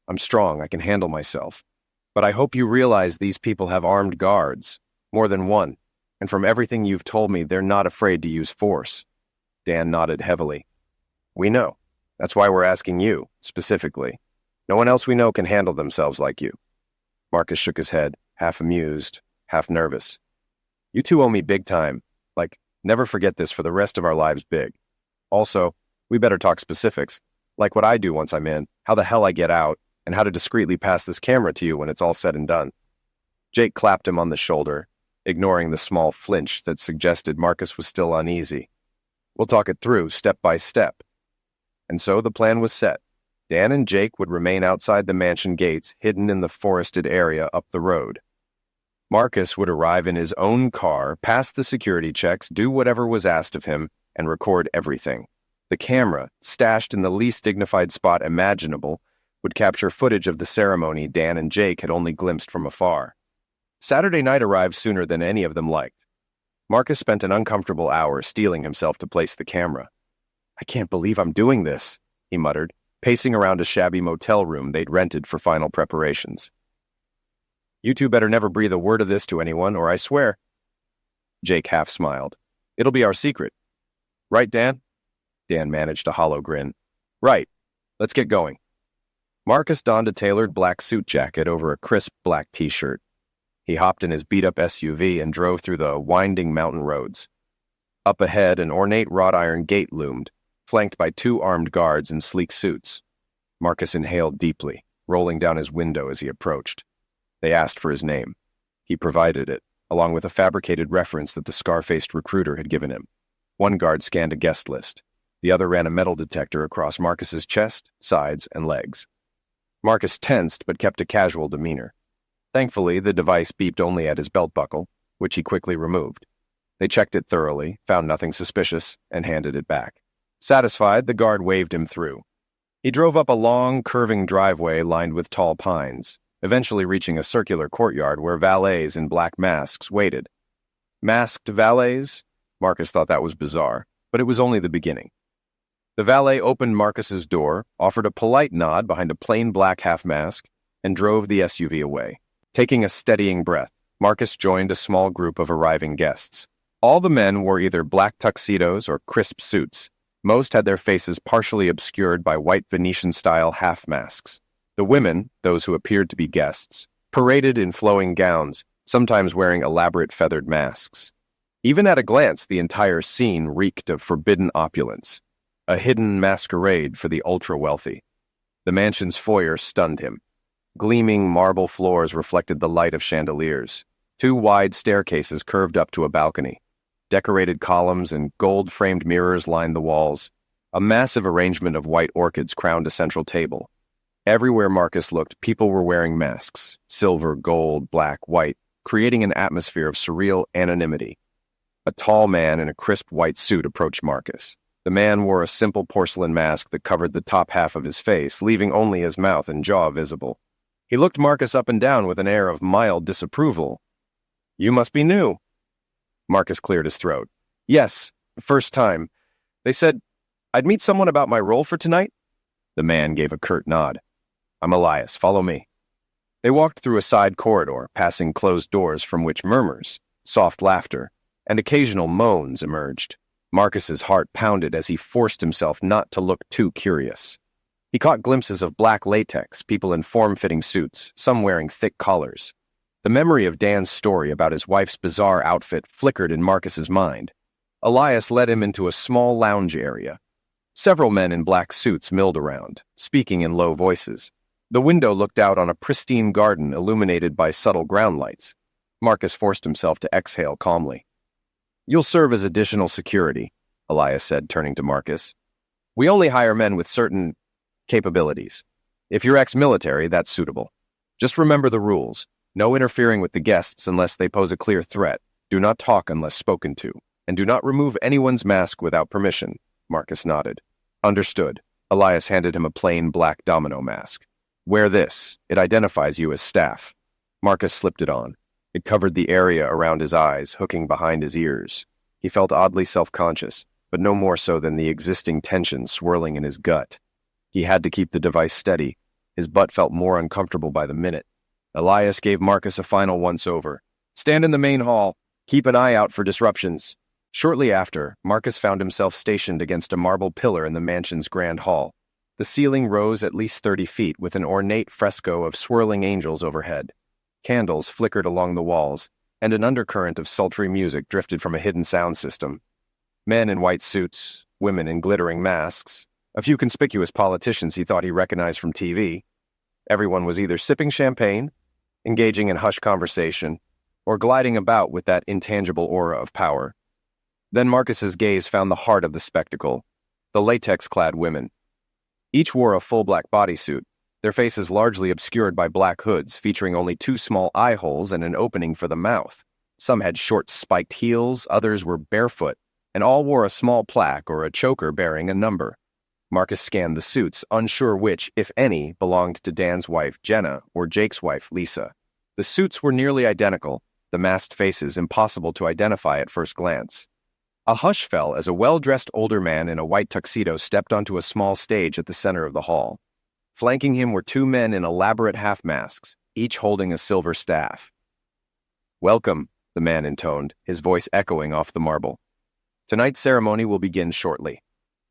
I'm strong, I can handle myself. But I hope you realize these people have armed guards, more than one, and from everything you've told me, they're not afraid to use force. Dan nodded heavily. We know. That's why we're asking you, specifically. No one else we know can handle themselves like you. Marcus shook his head, half amused, half nervous. You two owe me big time. Like, never forget this for the rest of our lives big. Also, we better talk specifics, like what I do once I'm in, how the hell I get out, and how to discreetly pass this camera to you when it's all said and done. Jake clapped him on the shoulder, ignoring the small flinch that suggested Marcus was still uneasy. We'll talk it through, step by step. And so the plan was set. Dan and Jake would remain outside the mansion gates, hidden in the forested area up the road. Marcus would arrive in his own car, pass the security checks, do whatever was asked of him, and record everything. The camera, stashed in the least dignified spot imaginable, would capture footage of the ceremony Dan and Jake had only glimpsed from afar. Saturday night arrived sooner than any of them liked. Marcus spent an uncomfortable hour steeling himself to place the camera. I can't believe I'm doing this, he muttered, pacing around a shabby motel room they'd rented for final preparations. You two better never breathe a word of this to anyone, or I swear. Jake half smiled. It'll be our secret. Right, Dan? Dan managed a hollow grin. Right. Let's get going. Marcus donned a tailored black suit jacket over a crisp black t-shirt. He hopped in his beat-up SUV and drove through the winding mountain roads. Up ahead, an ornate wrought iron gate loomed, flanked by 2 armed guards in sleek suits. Marcus inhaled deeply, rolling down his window as he approached. They asked for his name. He provided it, along with a fabricated reference that the scar-faced recruiter had given him. One guard scanned a guest list. The other ran a metal detector across Marcus's chest, sides, and legs. Marcus tensed but kept a casual demeanor. Thankfully, the device beeped only at his belt buckle, which he quickly removed. They checked it thoroughly, found nothing suspicious, and handed it back. Satisfied, the guard waved him through. He drove up a long, curving driveway lined with tall pines, eventually reaching a circular courtyard where valets in black masks waited. Masked valets? Marcus thought that was bizarre, but it was only the beginning. The valet opened Marcus's door, offered a polite nod behind a plain black half-mask, and drove the SUV away. Taking a steadying breath, Marcus joined a small group of arriving guests. All the men wore either black tuxedos or crisp suits. Most had their faces partially obscured by white Venetian-style half-masks. The women, those who appeared to be guests, paraded in flowing gowns, sometimes wearing elaborate feathered masks. Even at a glance, the entire scene reeked of forbidden opulence, a hidden masquerade for the ultra-wealthy. The mansion's foyer stunned him. Gleaming marble floors reflected the light of chandeliers. 2 wide staircases curved up to a balcony. Decorated columns and gold-framed mirrors lined the walls. A massive arrangement of white orchids crowned a central table. Everywhere Marcus looked, people were wearing masks, silver, gold, black, white, creating an atmosphere of surreal anonymity. A tall man in a crisp white suit approached Marcus. The man wore a simple porcelain mask that covered the top half of his face, leaving only his mouth and jaw visible. He looked Marcus up and down with an air of mild disapproval. "You must be new." Marcus cleared his throat. "Yes, first time. They said I'd meet someone about my role for tonight." The man gave a curt nod. "I'm Elias. Follow me." They walked through a side corridor, passing closed doors from which murmurs, soft laughter, and occasional moans emerged. Marcus's heart pounded as he forced himself not to look too curious. He caught glimpses of black latex, people in form-fitting suits, some wearing thick collars. The memory of Dan's story about his wife's bizarre outfit flickered in Marcus's mind. Elias led him into a small lounge area. Several men in black suits milled around, speaking in low voices. The window looked out on a pristine garden illuminated by subtle ground lights. Marcus forced himself to exhale calmly. "You'll serve as additional security," Elias said, turning to Marcus. "We only hire men with certain capabilities. If you're ex-military, that's suitable. Just remember the rules. No interfering with the guests unless they pose a clear threat. Do not talk unless spoken to. And do not remove anyone's mask without permission." Marcus nodded. "Understood." Elias handed him a plain black domino mask. "Wear this. It identifies you as staff." Marcus slipped it on. It covered the area around his eyes, hooking behind his ears. He felt oddly self-conscious, but no more so than the existing tension swirling in his gut. He had to keep the device steady. His butt felt more uncomfortable by the minute. Elias gave Marcus a final once-over. "Stand in the main hall. Keep an eye out for disruptions." Shortly after, Marcus found himself stationed against a marble pillar in the mansion's grand hall. The ceiling rose at least 30 feet with an ornate fresco of swirling angels overhead. Candles flickered along the walls, and an undercurrent of sultry music drifted from a hidden sound system. Men in white suits, women in glittering masks, a few conspicuous politicians he thought he recognized from TV. Everyone was either sipping champagne, engaging in hushed conversation, or gliding about with that intangible aura of power. Then Marcus's gaze found the heart of the spectacle, the latex-clad women. Each wore a full black bodysuit, their faces largely obscured by black hoods featuring only 2 small eye holes and an opening for the mouth. Some had short spiked heels, others were barefoot, and all wore a small plaque or a choker bearing a number. Marcus scanned the suits, unsure which, if any, belonged to Dan's wife, Jenna, or Jake's wife, Lisa. The suits were nearly identical, the masked faces impossible to identify at first glance. A hush fell as a well-dressed older man in a white tuxedo stepped onto a small stage at the center of the hall. Flanking him were 2 men in elaborate half-masks, each holding a silver staff. "Welcome," the man intoned, his voice echoing off the marble. "Tonight's ceremony will begin shortly.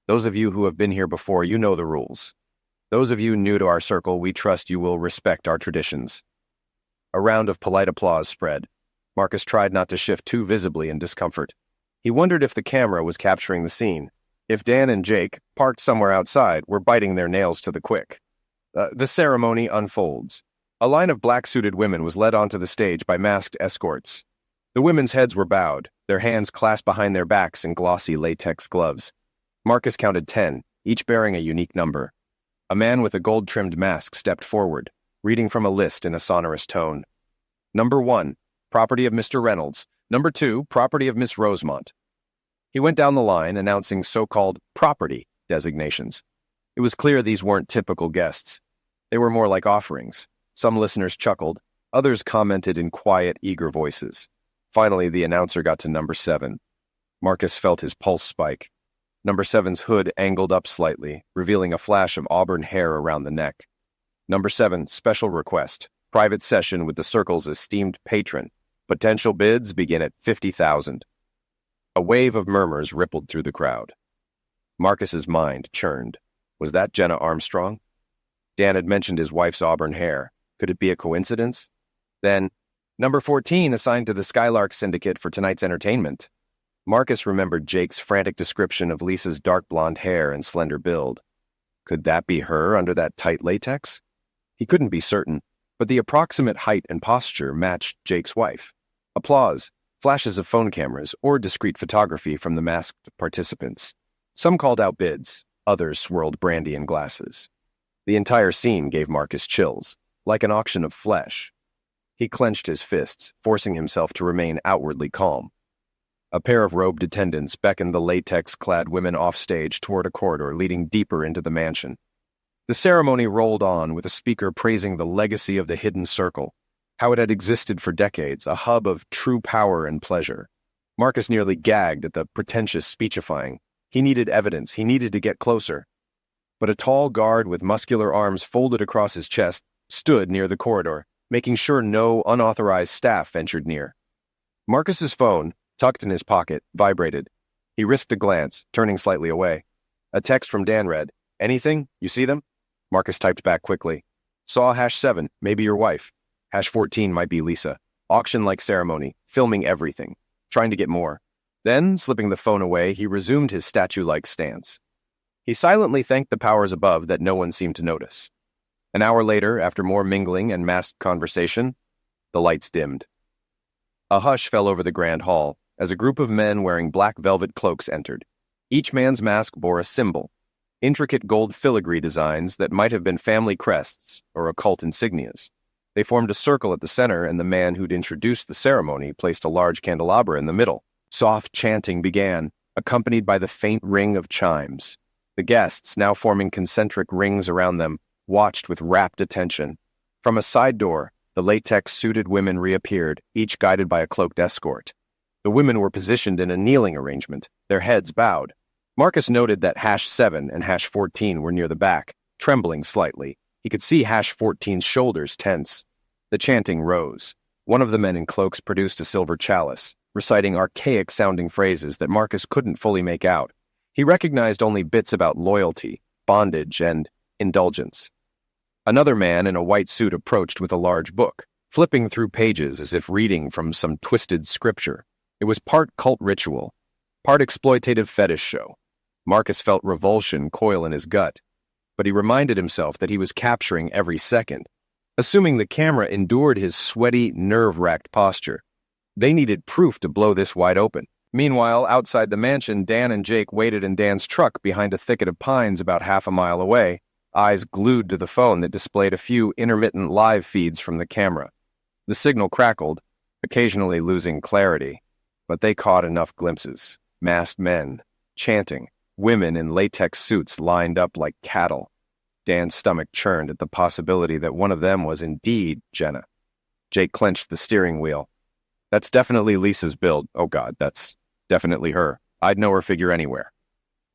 Those of you who have been here before, you know the rules. Those of you new to our circle, we trust you will respect our traditions." A round of polite applause spread. Marcus tried not to shift too visibly in discomfort. He wondered if the camera was capturing the scene, if Dan and Jake, parked somewhere outside, were biting their nails to the quick. The ceremony unfolds. A line of black-suited women was led onto the stage by masked escorts. The women's heads were bowed, their hands clasped behind their backs in glossy latex gloves. Marcus counted 10, each bearing a unique number. A man with a gold-trimmed mask stepped forward, reading from a list in a sonorous tone. "Number 1, property of Mr. Reynolds. Number 2, property of Miss Rosemont." He went down the line, announcing so-called property designations. It was clear these weren't typical guests. They were more like offerings. Some listeners chuckled, others commented in quiet, eager voices. Finally, the announcer got to number 7. Marcus felt his pulse spike. Number 7's hood angled up slightly, revealing a flash of auburn hair around the neck. Number 7, special request. Private session with the Circle's esteemed patron. Potential bids begin at 50,000. A wave of murmurs rippled through the crowd. Marcus's mind churned. Was that Jenna Armstrong? Dan had mentioned his wife's auburn hair. Could it be a coincidence? Then, number 14 assigned to the Skylark Syndicate for tonight's entertainment. Marcus remembered Jake's frantic description of Lisa's dark blonde hair and slender build. Could that be her under that tight latex? He couldn't be certain, but the approximate height and posture matched Jake's wife. Applause, flashes of phone cameras, or discreet photography from the masked participants. Some called out bids, others swirled brandy in glasses. The entire scene gave Marcus chills, like an auction of flesh. He clenched his fists, forcing himself to remain outwardly calm. A pair of robed attendants beckoned the latex-clad women offstage toward a corridor leading deeper into the mansion. The ceremony rolled on with a speaker praising the legacy of the Hidden Circle, how it had existed for decades, a hub of true power and pleasure. Marcus nearly gagged at the pretentious speechifying. He needed evidence. He needed to get closer. But a tall guard with muscular arms folded across his chest stood near the corridor, making sure no unauthorized staff ventured near. Marcus's phone, tucked in his pocket, vibrated. He risked a glance, turning slightly away. A text from Dan read, "Anything? You see them?" Marcus typed back quickly. "Saw #7, maybe your wife. #14 might be Lisa. Auction-like ceremony, filming everything. Trying to get more." Then, slipping the phone away, he resumed his statue-like stance. He silently thanked the powers above that no one seemed to notice. An hour later, after more mingling and masked conversation, the lights dimmed. A hush fell over the grand hall as a group of men wearing black velvet cloaks entered. Each man's mask bore a symbol, intricate gold filigree designs that might have been family crests or occult insignias. They formed a circle at the center, and the man who'd introduced the ceremony placed a large candelabra in the middle. Soft chanting began, accompanied by the faint ring of chimes. The guests, now forming concentric rings around them, watched with rapt attention. From a side door, the latex-suited women reappeared, each guided by a cloaked escort. The women were positioned in a kneeling arrangement, their heads bowed. Marcus noted that #7 and #14 were near the back, trembling slightly. He could see #14's shoulders tense. The chanting rose. One of the men in cloaks produced a silver chalice, reciting archaic-sounding phrases that Marcus couldn't fully make out. He recognized only bits about loyalty, bondage, and indulgence. Another man in a white suit approached with a large book, flipping through pages as if reading from some twisted scripture. It was part cult ritual, part exploitative fetish show. Marcus felt revulsion coil in his gut, but he reminded himself that he was capturing every second. Assuming the camera endured his sweaty, nerve-wracked posture, they needed proof to blow this wide open. Meanwhile, outside the mansion, Dan and Jake waited in Dan's truck behind a thicket of pines about half a mile away, eyes glued to the phone that displayed a few intermittent live feeds from the camera. The signal crackled, occasionally losing clarity, but they caught enough glimpses. Masked men, chanting, women in latex suits lined up like cattle. Dan's stomach churned at the possibility that one of them was indeed Jenna. Jake clenched the steering wheel. "That's definitely Lisa's build. Oh God, that's definitely her. I'd know her figure anywhere."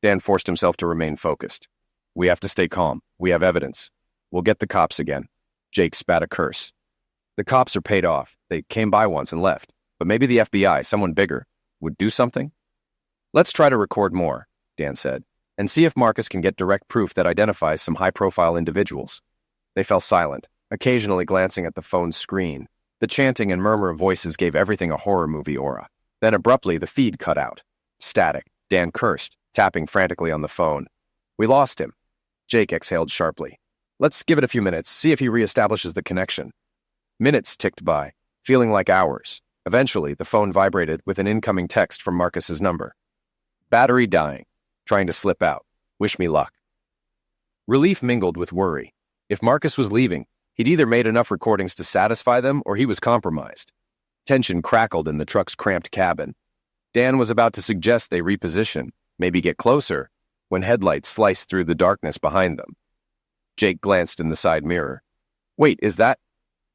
Dan forced himself to remain focused. "We have to stay calm. We have evidence. We'll get the cops again." Jake spat a curse. "The cops are paid off. They came by once and left. But maybe the FBI, someone bigger, would do something?" "Let's try to record more," Dan said, "and see if Marcus can get direct proof that identifies some high-profile individuals." They fell silent, occasionally glancing at the phone's screen. The chanting and murmur of voices gave everything a horror movie aura. Then abruptly, the feed cut out. Static. Dan cursed, tapping frantically on the phone. "We lost him." Jake exhaled sharply. "Let's give it a few minutes, see if he reestablishes the connection." Minutes ticked by, feeling like hours. Eventually, the phone vibrated with an incoming text from Marcus's number. "Battery dying. Trying to slip out. Wish me luck." Relief mingled with worry. If Marcus was leaving, he'd either made enough recordings to satisfy them or he was compromised. Tension crackled in the truck's cramped cabin. Dan was about to suggest they reposition, maybe get closer, when headlights sliced through the darkness behind them. Jake glanced in the side mirror. "Wait, is that—"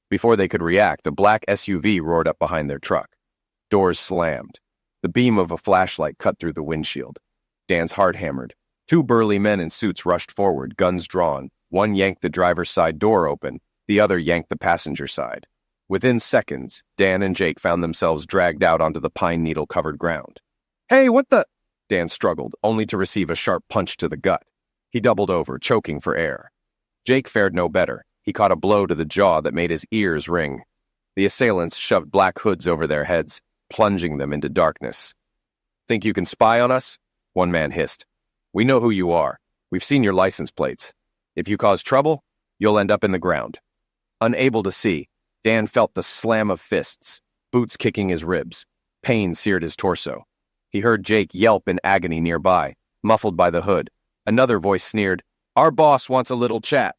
Before they could react, a black SUV roared up behind their truck. Doors slammed. The beam of a flashlight cut through the windshield. Dan's heart hammered. Two burly men in suits rushed forward, guns drawn. One yanked the driver's side door open. The other yanked the passenger side. Within seconds, Dan and Jake found themselves dragged out onto the pine needle-covered ground. "Hey, what the—" Dan struggled, only to receive a sharp punch to the gut. He doubled over, choking for air. Jake fared no better. He caught a blow to the jaw that made his ears ring. The assailants shoved black hoods over their heads, plunging them into darkness. "Think you can spy on us?" One man hissed. "We know who you are. We've seen your license plates. If you cause trouble, you'll end up in the ground." Unable to see, Dan felt the slam of fists, boots kicking his ribs. Pain seared his torso. He heard Jake yelp in agony nearby, muffled by the hood. Another voice sneered, "Our boss wants a little chat."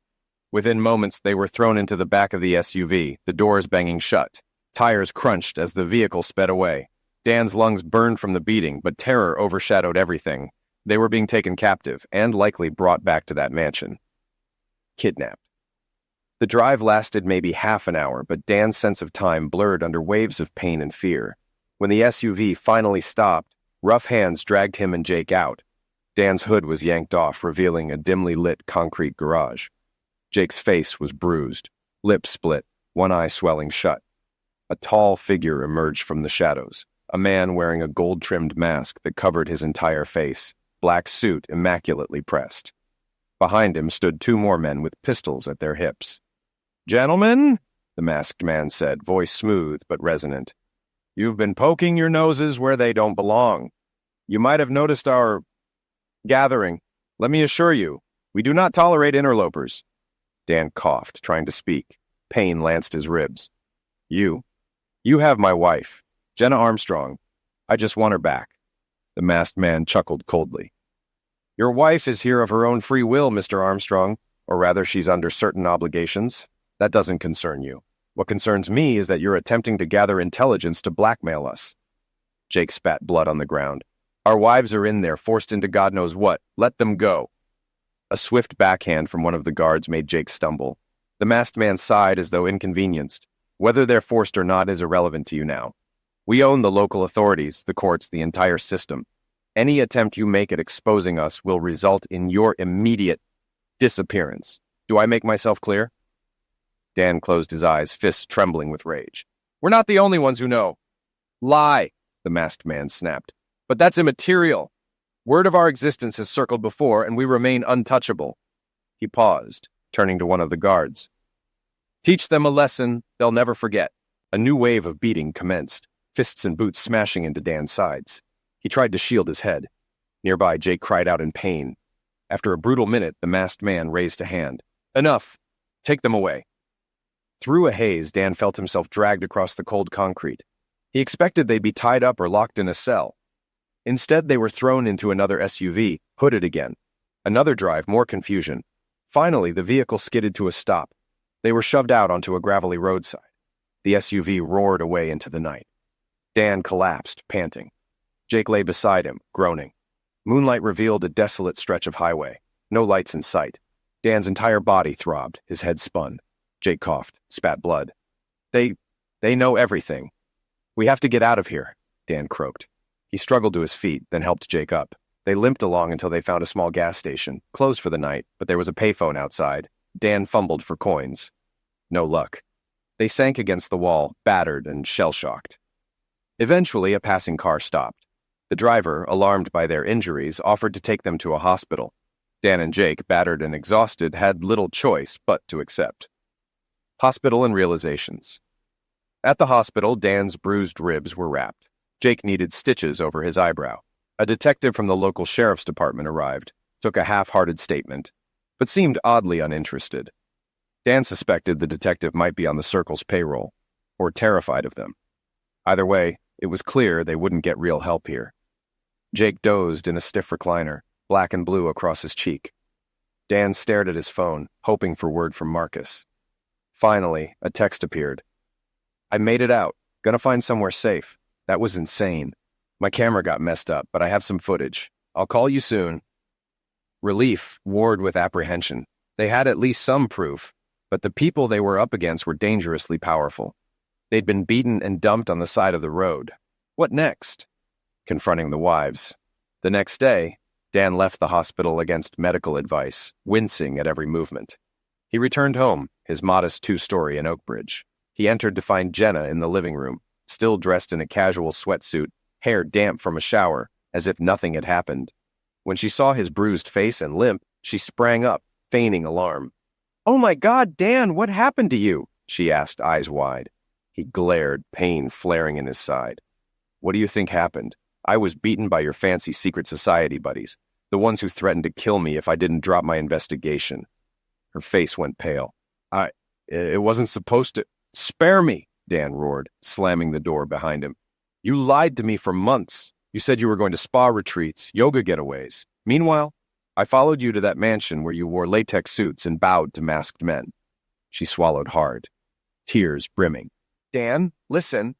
Within moments, they were thrown into the back of the SUV, the doors banging shut. Tires crunched as the vehicle sped away. Dan's lungs burned from the beating, but terror overshadowed everything. They were being taken captive and likely brought back to that mansion. Kidnapped. The drive lasted maybe half an hour, but Dan's sense of time blurred under waves of pain and fear. When the SUV finally stopped, rough hands dragged him and Jake out. Dan's hood was yanked off, revealing a dimly lit concrete garage. Jake's face was bruised, lips split, one eye swelling shut. A tall figure emerged from the shadows, a man wearing a gold-trimmed mask that covered his entire face, black suit immaculately pressed. Behind him stood two more men with pistols at their hips. "Gentlemen," the masked man said, voice smooth but resonant, "you've been poking your noses where they don't belong. You might have noticed our gathering. Let me assure you, we do not tolerate interlopers." Dan coughed, trying to speak. Pain lanced his ribs. You have my wife, Jenna Armstrong. I just want her back." The masked man chuckled coldly. "Your wife is here of her own free will, Mr. Armstrong, or rather she's under certain obligations. That doesn't concern you. What concerns me is that you're attempting to gather intelligence to blackmail us." Jake spat blood on the ground. "Our wives are in there, forced into God knows what. Let them go." A swift backhand from one of the guards made Jake stumble. The masked man sighed as though inconvenienced. "Whether they're forced or not is irrelevant to you now. We own the local authorities, the courts, the entire system. Any attempt you make at exposing us will result in your immediate disappearance. Do I make myself clear?" Dan closed his eyes, fists trembling with rage. "We're not the only ones who know." "Lie," the masked man snapped. "But that's immaterial. Word of our existence has circled before, and we remain untouchable." He paused, turning to one of the guards. "Teach them a lesson they'll never forget." A new wave of beating commenced, fists and boots smashing into Dan's sides. He tried to shield his head. Nearby, Jake cried out in pain. After a brutal minute, the masked man raised a hand. "Enough. Take them away." Through a haze, Dan felt himself dragged across the cold concrete. He expected they'd be tied up or locked in a cell. Instead, they were thrown into another SUV, hooded again. Another drive, more confusion. Finally, the vehicle skidded to a stop. They were shoved out onto a gravelly roadside. The SUV roared away into the night. Dan collapsed, panting. Jake lay beside him, groaning. Moonlight revealed a desolate stretch of highway. No lights in sight. Dan's entire body throbbed, his head spun. Jake coughed, spat blood. They know everything. We have to get out of here," Dan croaked. He struggled to his feet, then helped Jake up. They limped along until they found a small gas station, closed for the night, but there was a payphone outside. Dan fumbled for coins. No luck. They sank against the wall, battered and shell-shocked. Eventually, a passing car stopped. The driver, alarmed by their injuries, offered to take them to a hospital. Dan and Jake, battered and exhausted, had little choice but to accept. Hospital and realizations. At the hospital, Dan's bruised ribs were wrapped. Jake needed stitches over his eyebrow. A detective from the local sheriff's department arrived, took a half-hearted statement, but seemed oddly uninterested. Dan suspected the detective might be on the Circle's payroll, or terrified of them. Either way, it was clear they wouldn't get real help here. Jake dozed in a stiff recliner, black and blue across his cheek. Dan stared at his phone, hoping for word from Marcus. Finally, a text appeared. "I made it out. Gonna find somewhere safe. That was insane. My camera got messed up, but I have some footage. I'll call you soon." Relief warred with apprehension. They had at least some proof, but the people they were up against were dangerously powerful. They'd been beaten and dumped on the side of the road. What next? Confronting the wives. The next day, Dan left the hospital against medical advice, wincing at every movement. He returned home, his modest two-story in Oakbridge. He entered to find Jenna in the living room, still dressed in a casual sweatsuit, hair damp from a shower, as if nothing had happened. When she saw his bruised face and limp, she sprang up, feigning alarm. "Oh my God, Dan, what happened to you?" she asked, eyes wide. He glared, pain flaring in his side. "What do you think happened? I was beaten by your fancy secret society buddies, the ones who threatened to kill me if I didn't drop my investigation." Her face went pale. It wasn't supposed to—" "Spare me," Dan roared, slamming the door behind him. "You lied to me for months. You said you were going to spa retreats, yoga getaways. Meanwhile, I followed you to that mansion where you wore latex suits and bowed to masked men." She swallowed hard, tears brimming. "Dan, listen."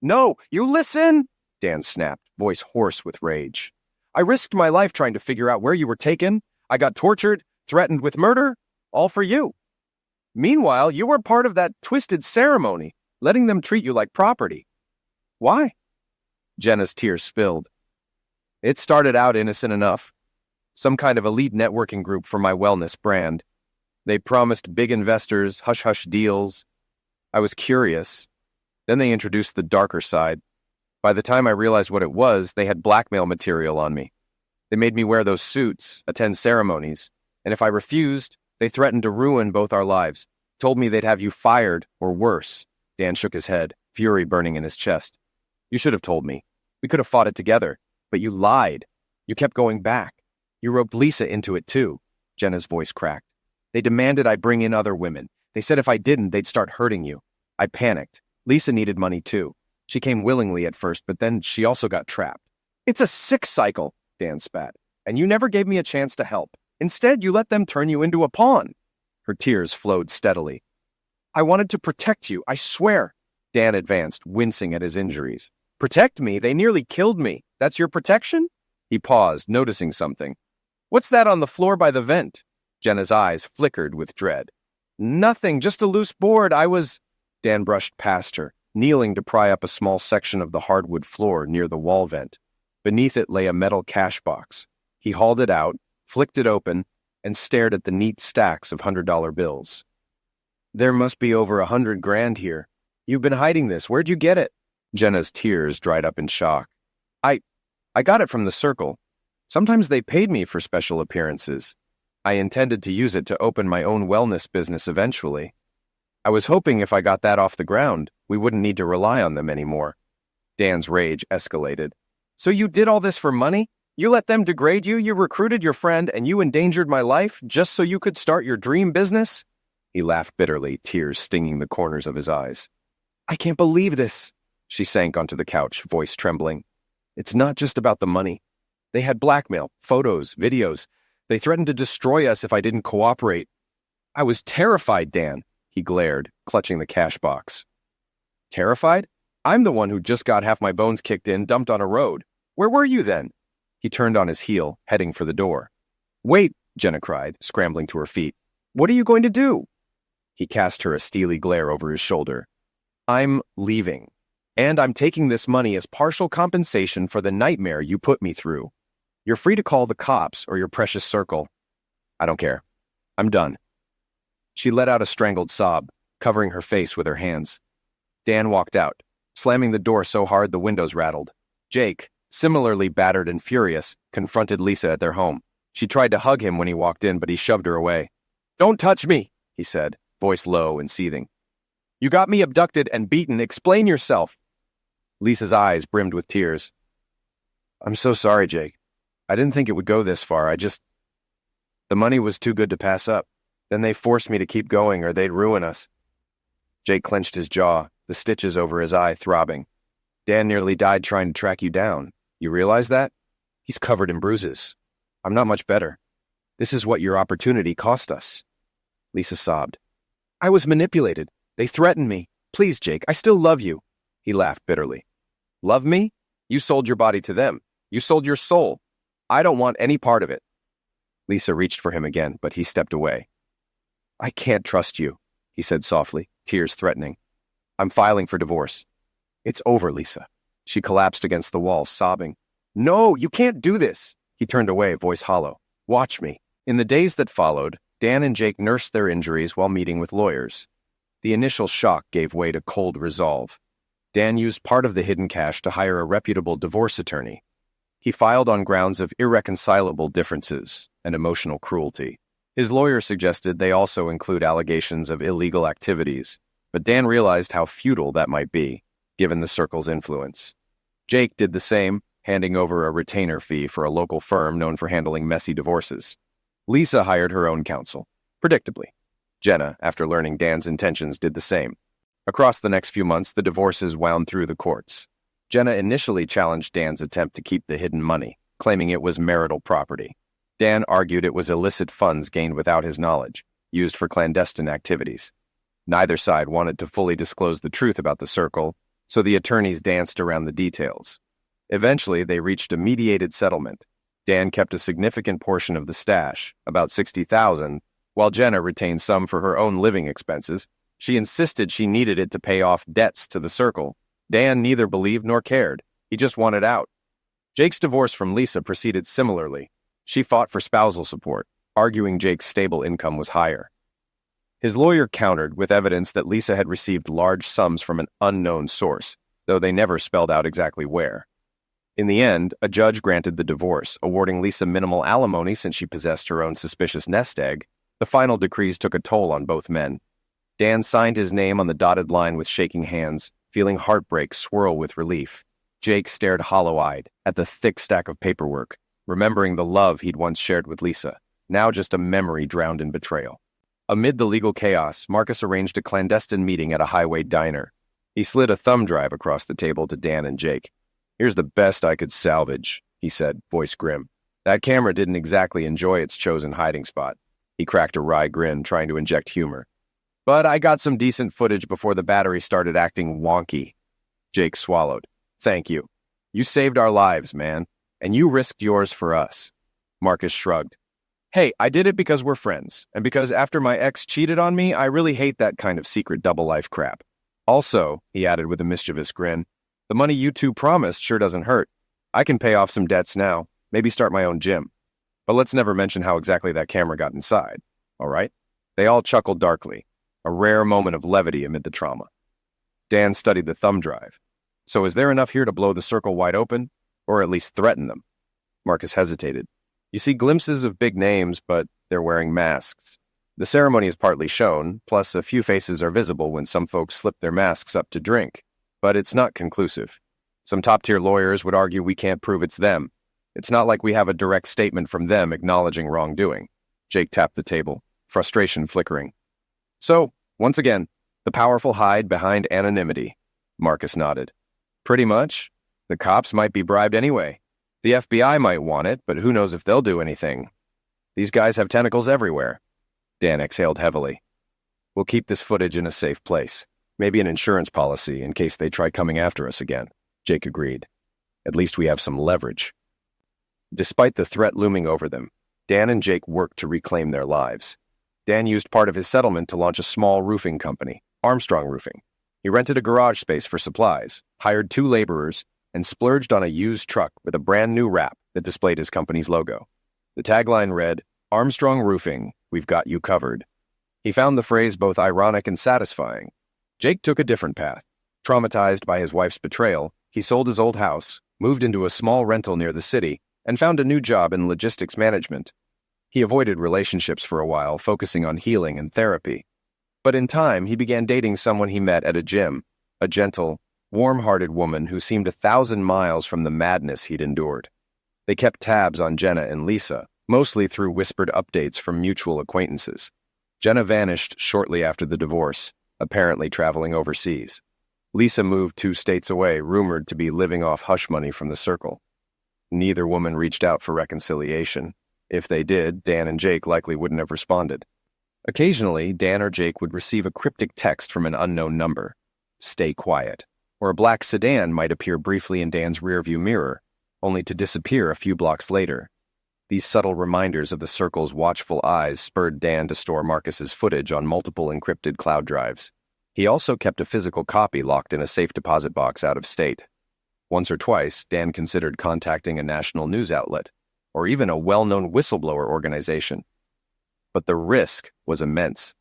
"No, you listen!" Dan snapped, voice hoarse with rage. "I risked my life trying to figure out where you were taken. I got tortured, threatened with murder, all for you. Meanwhile, you were part of that twisted ceremony, letting them treat you like property. Why?" Jenna's tears spilled. "It started out innocent enough. Some kind of elite networking group for my wellness brand. They promised big investors, hush-hush deals. I was curious. Then they introduced the darker side. By the time I realized what it was, they had blackmail material on me. They made me wear those suits, attend ceremonies, and if I refused, they threatened to ruin both our lives, told me they'd have you fired or worse." Dan shook his head, fury burning in his chest. "You should have told me. We could have fought it together, but you lied. You kept going back. You roped Lisa into it too." Jenna's voice cracked. "They demanded I bring in other women. They said if I didn't, they'd start hurting you. I panicked. Lisa needed money too. She came willingly at first, but then she also got trapped." "It's a sick cycle," Dan spat. "And you never gave me a chance to help. Instead, you let them turn you into a pawn." Her tears flowed steadily. "I wanted to protect you, I swear." Dan advanced, wincing at his injuries. "Protect me? They nearly killed me. That's your protection?" He paused, noticing something. "What's that on the floor by the vent?" Jenna's eyes flickered with dread. "Nothing, just a loose board. Dan brushed past her, kneeling to pry up a small section of the hardwood floor near the wall vent. Beneath it lay a metal cash box. He hauled it out, flicked it open, and stared at the neat stacks of $100 bills. "There must be over 100 grand here. You've been hiding this. Where'd you get it?" Jenna's tears dried up in shock. I got it from the Circle. Sometimes they paid me for special appearances. I intended to use it to open my own wellness business eventually. I was hoping if I got that off the ground, we wouldn't need to rely on them anymore." Dan's rage escalated. "So you did all this for money? You let them degrade you, you recruited your friend, and you endangered my life just so you could start your dream business?" He laughed bitterly, tears stinging the corners of his eyes. "I can't believe this." She sank onto the couch, voice trembling. "It's not just about the money. They had blackmail, photos, videos. They threatened to destroy us if I didn't cooperate. I was terrified, Dan." He glared, clutching the cash box. "Terrified? I'm the one who just got half my bones kicked in, dumped on a road. Where were you then?" He turned on his heel, heading for the door. "Wait," Jenna cried, scrambling to her feet. "What are you going to do?" He cast her a steely glare over his shoulder. "I'm leaving. And I'm taking this money as partial compensation for the nightmare you put me through. You're free to call the cops or your precious Circle. I don't care. I'm done." She let out a strangled sob, covering her face with her hands. Dan walked out, slamming the door so hard the windows rattled. Jake, similarly battered and furious, confronted Lisa at their home. She tried to hug him when he walked in, but he shoved her away. "Don't touch me," he said, voice low and seething. "You got me abducted and beaten. Explain yourself." Lisa's eyes brimmed with tears. "I'm so sorry, Jake. I didn't think it would go this far. The money was too good to pass up. Then they forced me to keep going or they'd ruin us." Jake clenched his jaw, the stitches over his eye throbbing. "Dan nearly died trying to track you down. You realize that? He's covered in bruises. I'm not much better. This is what your opportunity cost us." Lisa sobbed. "I was manipulated. They threatened me. Please, Jake, I still love you." He laughed bitterly. "Love me? You sold your body to them. You sold your soul. I don't want any part of it." Lisa reached for him again, but he stepped away. "I can't trust you," he said softly, tears threatening. "I'm filing for divorce." "It's over, Lisa. She collapsed against the wall, sobbing. "No, you can't do this!" He turned away, voice hollow. "Watch me." In the days that followed, Dan and Jake nursed their injuries while meeting with lawyers. The initial shock gave way to cold resolve. Dan used part of the hidden cash to hire a reputable divorce attorney. He filed on grounds of irreconcilable differences and emotional cruelty. His lawyer suggested they also include allegations of illegal activities, but Dan realized how futile that might be, given the circle's influence. Jake did the same, handing over a retainer fee for a local firm known for handling messy divorces. Lisa hired her own counsel, predictably. Jenna, after learning Dan's intentions, did the same. Across the next few months, the divorces wound through the courts. Jenna initially challenged Dan's attempt to keep the hidden money, claiming it was marital property. Dan argued it was illicit funds gained without his knowledge, used for clandestine activities. Neither side wanted to fully disclose the truth about the circle, so the attorneys danced around the details. Eventually, they reached a mediated settlement. Dan kept a significant portion of the stash, about $60,000, while Jenna retained some for her own living expenses. She insisted she needed it to pay off debts to the circle. Dan neither believed nor cared. He just wanted out. Jake's divorce from Lisa proceeded similarly. She fought for spousal support, arguing Jake's stable income was higher. His lawyer countered with evidence that Lisa had received large sums from an unknown source, though they never spelled out exactly where. In the end, a judge granted the divorce, awarding Lisa minimal alimony since she possessed her own suspicious nest egg. The final decrees took a toll on both men. Dan signed his name on the dotted line with shaking hands, feeling heartbreak swirl with relief. Jake stared hollow-eyed at the thick stack of paperwork, remembering the love he'd once shared with Lisa, now just a memory drowned in betrayal. Amid the legal chaos, Marcus arranged a clandestine meeting at a highway diner. He slid a thumb drive across the table to Dan and Jake. "Here's the best I could salvage," he said, voice grim. That camera didn't exactly enjoy its chosen hiding spot. He cracked a wry grin, trying to inject humor. "But I got some decent footage before the battery started acting wonky." Jake swallowed. "Thank you. You saved our lives, man, and you risked yours for us." Marcus shrugged. "Hey, I did it because we're friends, and because after my ex cheated on me, I really hate that kind of secret double life crap. Also," he added with a mischievous grin, "the money you two promised sure doesn't hurt. I can pay off some debts now, maybe start my own gym. But let's never mention how exactly that camera got inside, all right?" They all chuckled darkly, a rare moment of levity amid the trauma. Dan studied the thumb drive. "So is there enough here to blow the circle wide open? Or at least threaten them?" Marcus hesitated. "You see glimpses of big names, but they're wearing masks. The ceremony is partly shown, plus a few faces are visible when some folks slip their masks up to drink. But it's not conclusive. Some top-tier lawyers would argue we can't prove it's them. It's not like we have a direct statement from them acknowledging wrongdoing." Jake tapped the table, frustration flickering. "So, once again, the powerful hide behind anonymity." Marcus nodded. "Pretty much. The cops might be bribed anyway. The FBI might want it, but who knows if they'll do anything. These guys have tentacles everywhere." Dan exhaled heavily. "We'll keep this footage in a safe place. Maybe an insurance policy in case they try coming after us again." Jake agreed. "At least we have some leverage." Despite the threat looming over them, Dan and Jake worked to reclaim their lives. Dan used part of his settlement to launch a small roofing company, Armstrong Roofing. He rented a garage space for supplies, hired 2 laborers, and splurged on a used truck with a brand new wrap that displayed his company's logo. The tagline read, "Armstrong Roofing, we've got you covered." He found the phrase both ironic and satisfying. Jake took a different path. Traumatized by his wife's betrayal, he sold his old house, moved into a small rental near the city, and found a new job in logistics management. He avoided relationships for a while, focusing on healing and therapy. But in time, he began dating someone he met at a gym, a gentle, warm-hearted woman who seemed 1,000 miles from the madness he'd endured. They kept tabs on Jenna and Lisa, mostly through whispered updates from mutual acquaintances. Jenna vanished shortly after the divorce, apparently traveling overseas. Lisa moved 2 states away, rumored to be living off hush money from the circle. Neither woman reached out for reconciliation. If they did, Dan and Jake likely wouldn't have responded. Occasionally, Dan or Jake would receive a cryptic text from an unknown number. "Stay quiet." Or a black sedan might appear briefly in Dan's rearview mirror, only to disappear a few blocks later. These subtle reminders of the circle's watchful eyes spurred Dan to store Marcus's footage on multiple encrypted cloud drives. He also kept a physical copy locked in a safe deposit box out of state. Once or twice, Dan considered contacting a national news outlet, or even a well-known whistleblower organization. But the risk was immense.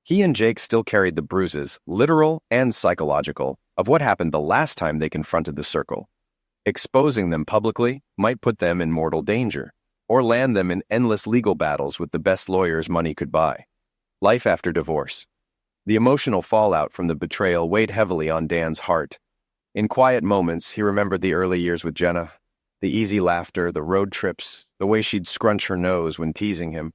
He and Jake still carried the bruises, literal and psychological, of what happened the last time they confronted the Circle. Exposing them publicly might put them in mortal danger, or land them in endless legal battles with the best lawyers money could buy. Life after divorce. The emotional fallout from the betrayal weighed heavily on Dan's heart. In quiet moments, he remembered the early years with Jenna, the easy laughter, the road trips, the way she'd scrunch her nose when teasing him.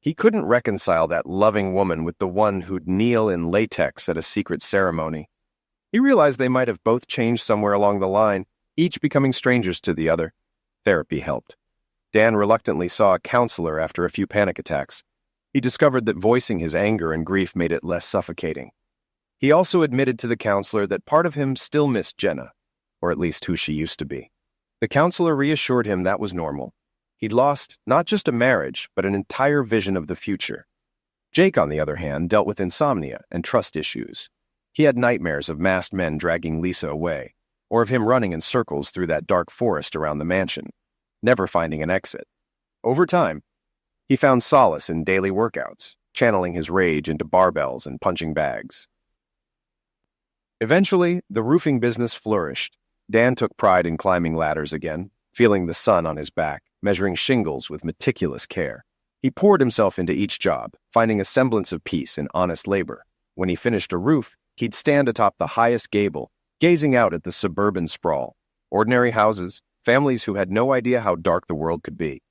He couldn't reconcile that loving woman with the one who'd kneel in latex at a secret ceremony. He realized they might have both changed somewhere along the line, each becoming strangers to the other. Therapy helped. Dan reluctantly saw a counselor after a few panic attacks. He discovered that voicing his anger and grief made it less suffocating. He also admitted to the counselor that part of him still missed Jenna, or at least who she used to be. The counselor reassured him that was normal. He'd lost not just a marriage, but an entire vision of the future. Jake, on the other hand, dealt with insomnia and trust issues. He had nightmares of masked men dragging Lisa away, or of him running in circles through that dark forest around the mansion, never finding an exit. Over time, he found solace in daily workouts, channeling his rage into barbells and punching bags. Eventually, the roofing business flourished. Dan took pride in climbing ladders again, feeling the sun on his back, measuring shingles with meticulous care. He poured himself into each job, finding a semblance of peace in honest labor. When he finished a roof, he'd stand atop the highest gable, gazing out at the suburban sprawl. Ordinary houses, families who had no idea how dark the world could be.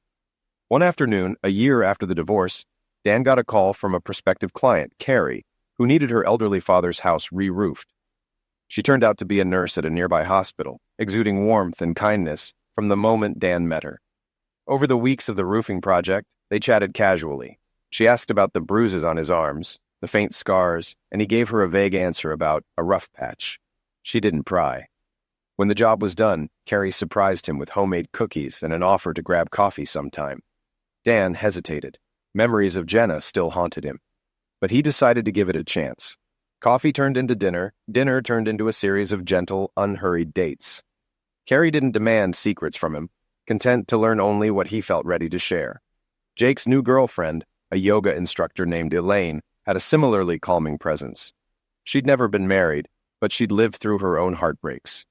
One afternoon, a year after the divorce, Dan got a call from a prospective client, Carrie, who needed her elderly father's house re-roofed. She turned out to be a nurse at a nearby hospital, exuding warmth and kindness from the moment Dan met her. Over the weeks of the roofing project, they chatted casually. She asked about the bruises on his arms, the faint scars, and he gave her a vague answer about a rough patch. She didn't pry. When the job was done, Carrie surprised him with homemade cookies and an offer to grab coffee sometime. Dan hesitated. Memories of Jenna still haunted him. But he decided to give it a chance. Coffee turned into dinner, dinner turned into a series of gentle, unhurried dates. Carrie didn't demand secrets from him, content to learn only what he felt ready to share. Jake's new girlfriend, a yoga instructor named Elaine, had a similarly calming presence. She'd never been married, but she'd lived through her own heartbreaks.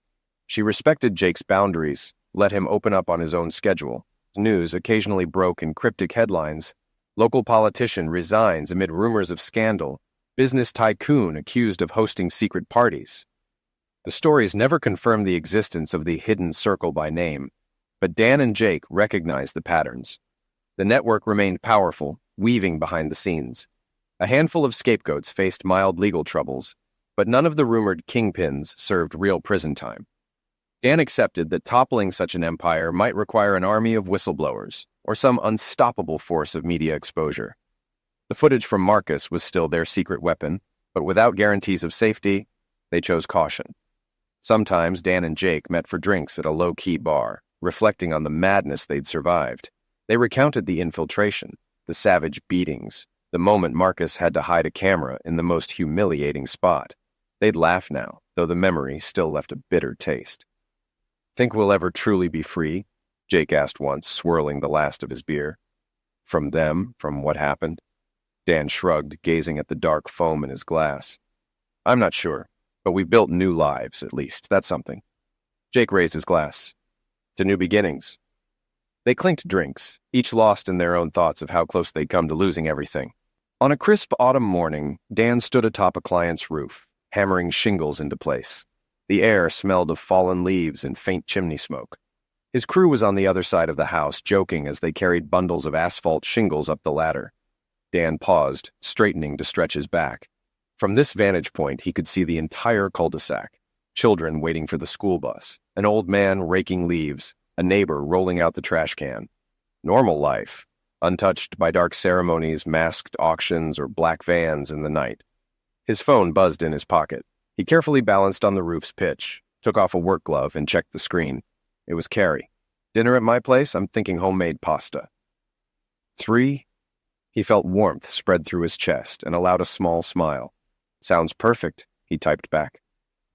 She respected Jake's boundaries, let him open up on his own schedule. News occasionally broke in cryptic headlines. Local politician resigns amid rumors of scandal. Business tycoon accused of hosting secret parties. The stories never confirmed the existence of the hidden circle by name, but Dan and Jake recognized the patterns. The network remained powerful, weaving behind the scenes. A handful of scapegoats faced mild legal troubles, but none of the rumored kingpins served real prison time. Dan accepted that toppling such an empire might require an army of whistleblowers, or some unstoppable force of media exposure. The footage from Marcus was still their secret weapon, but without guarantees of safety, they chose caution. Sometimes Dan and Jake met for drinks at a low-key bar, reflecting on the madness they'd survived. They recounted the infiltration, the savage beatings, the moment Marcus had to hide a camera in the most humiliating spot. They'd laugh now, though the memory still left a bitter taste. "Think we'll ever truly be free?" Jake asked once, swirling the last of his beer. "From them, from what happened?" Dan shrugged, gazing at the dark foam in his glass. "I'm not sure, but we've built new lives, at least. That's something." Jake raised his glass. "To new beginnings." They clinked drinks, each lost in their own thoughts of how close they'd come to losing everything. On a crisp autumn morning, Dan stood atop a client's roof, hammering shingles into place. The air smelled of fallen leaves and faint chimney smoke. His crew was on the other side of the house, joking as they carried bundles of asphalt shingles up the ladder. Dan paused, straightening to stretch his back. From this vantage point, he could see the entire cul-de-sac. Children waiting for the school bus, an old man raking leaves, a neighbor rolling out the trash can. Normal life, untouched by dark ceremonies, masked auctions, or black vans in the night. His phone buzzed in his pocket. He carefully balanced on the roof's pitch, took off a work glove, and checked the screen. It was Carrie. "Dinner at my place? I'm thinking homemade pasta." 3? He felt warmth spread through his chest and allowed a small smile. "Sounds perfect," he typed back.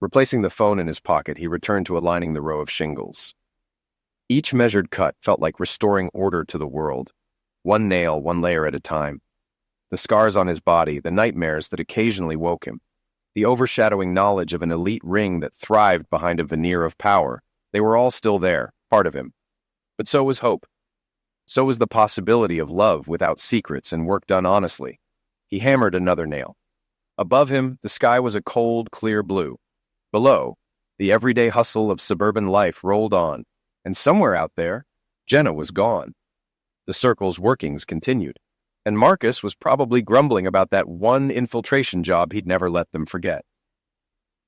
Replacing the phone in his pocket, he returned to aligning the row of shingles. Each measured cut felt like restoring order to the world, one nail, one layer at a time. The scars on his body, the nightmares that occasionally woke him, the overshadowing knowledge of an elite ring that thrived behind a veneer of power, they were all still there, part of him. But so was hope. So was the possibility of love without secrets and work done honestly. He hammered another nail. Above him, the sky was a cold, clear blue. Below, the everyday hustle of suburban life rolled on, and somewhere out there, Jenna was gone. The circle's workings continued, and Marcus was probably grumbling about that one infiltration job he'd never let them forget.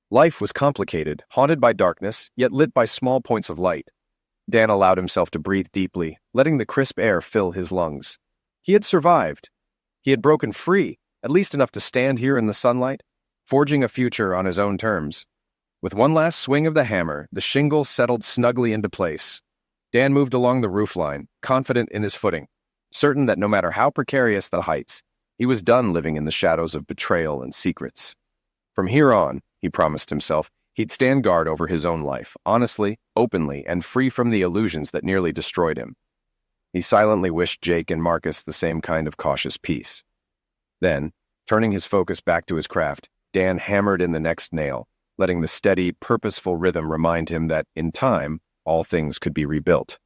Life was complicated, haunted by darkness, yet lit by small points of light. Dan allowed himself to breathe deeply, letting the crisp air fill his lungs. He had survived. He had broken free, at least enough to stand here in the sunlight, forging a future on his own terms. With one last swing of the hammer, the shingle settled snugly into place. Dan moved along the roofline, confident in his footing, certain that no matter how precarious the heights, he was done living in the shadows of betrayal and secrets. From here on, he promised himself, he'd stand guard over his own life, honestly, openly, and free from the illusions that nearly destroyed him. He silently wished Jake and Marcus the same kind of cautious peace. Then, turning his focus back to his craft, Dan hammered in the next nail, letting the steady, purposeful rhythm remind him that, in time, all things could be rebuilt.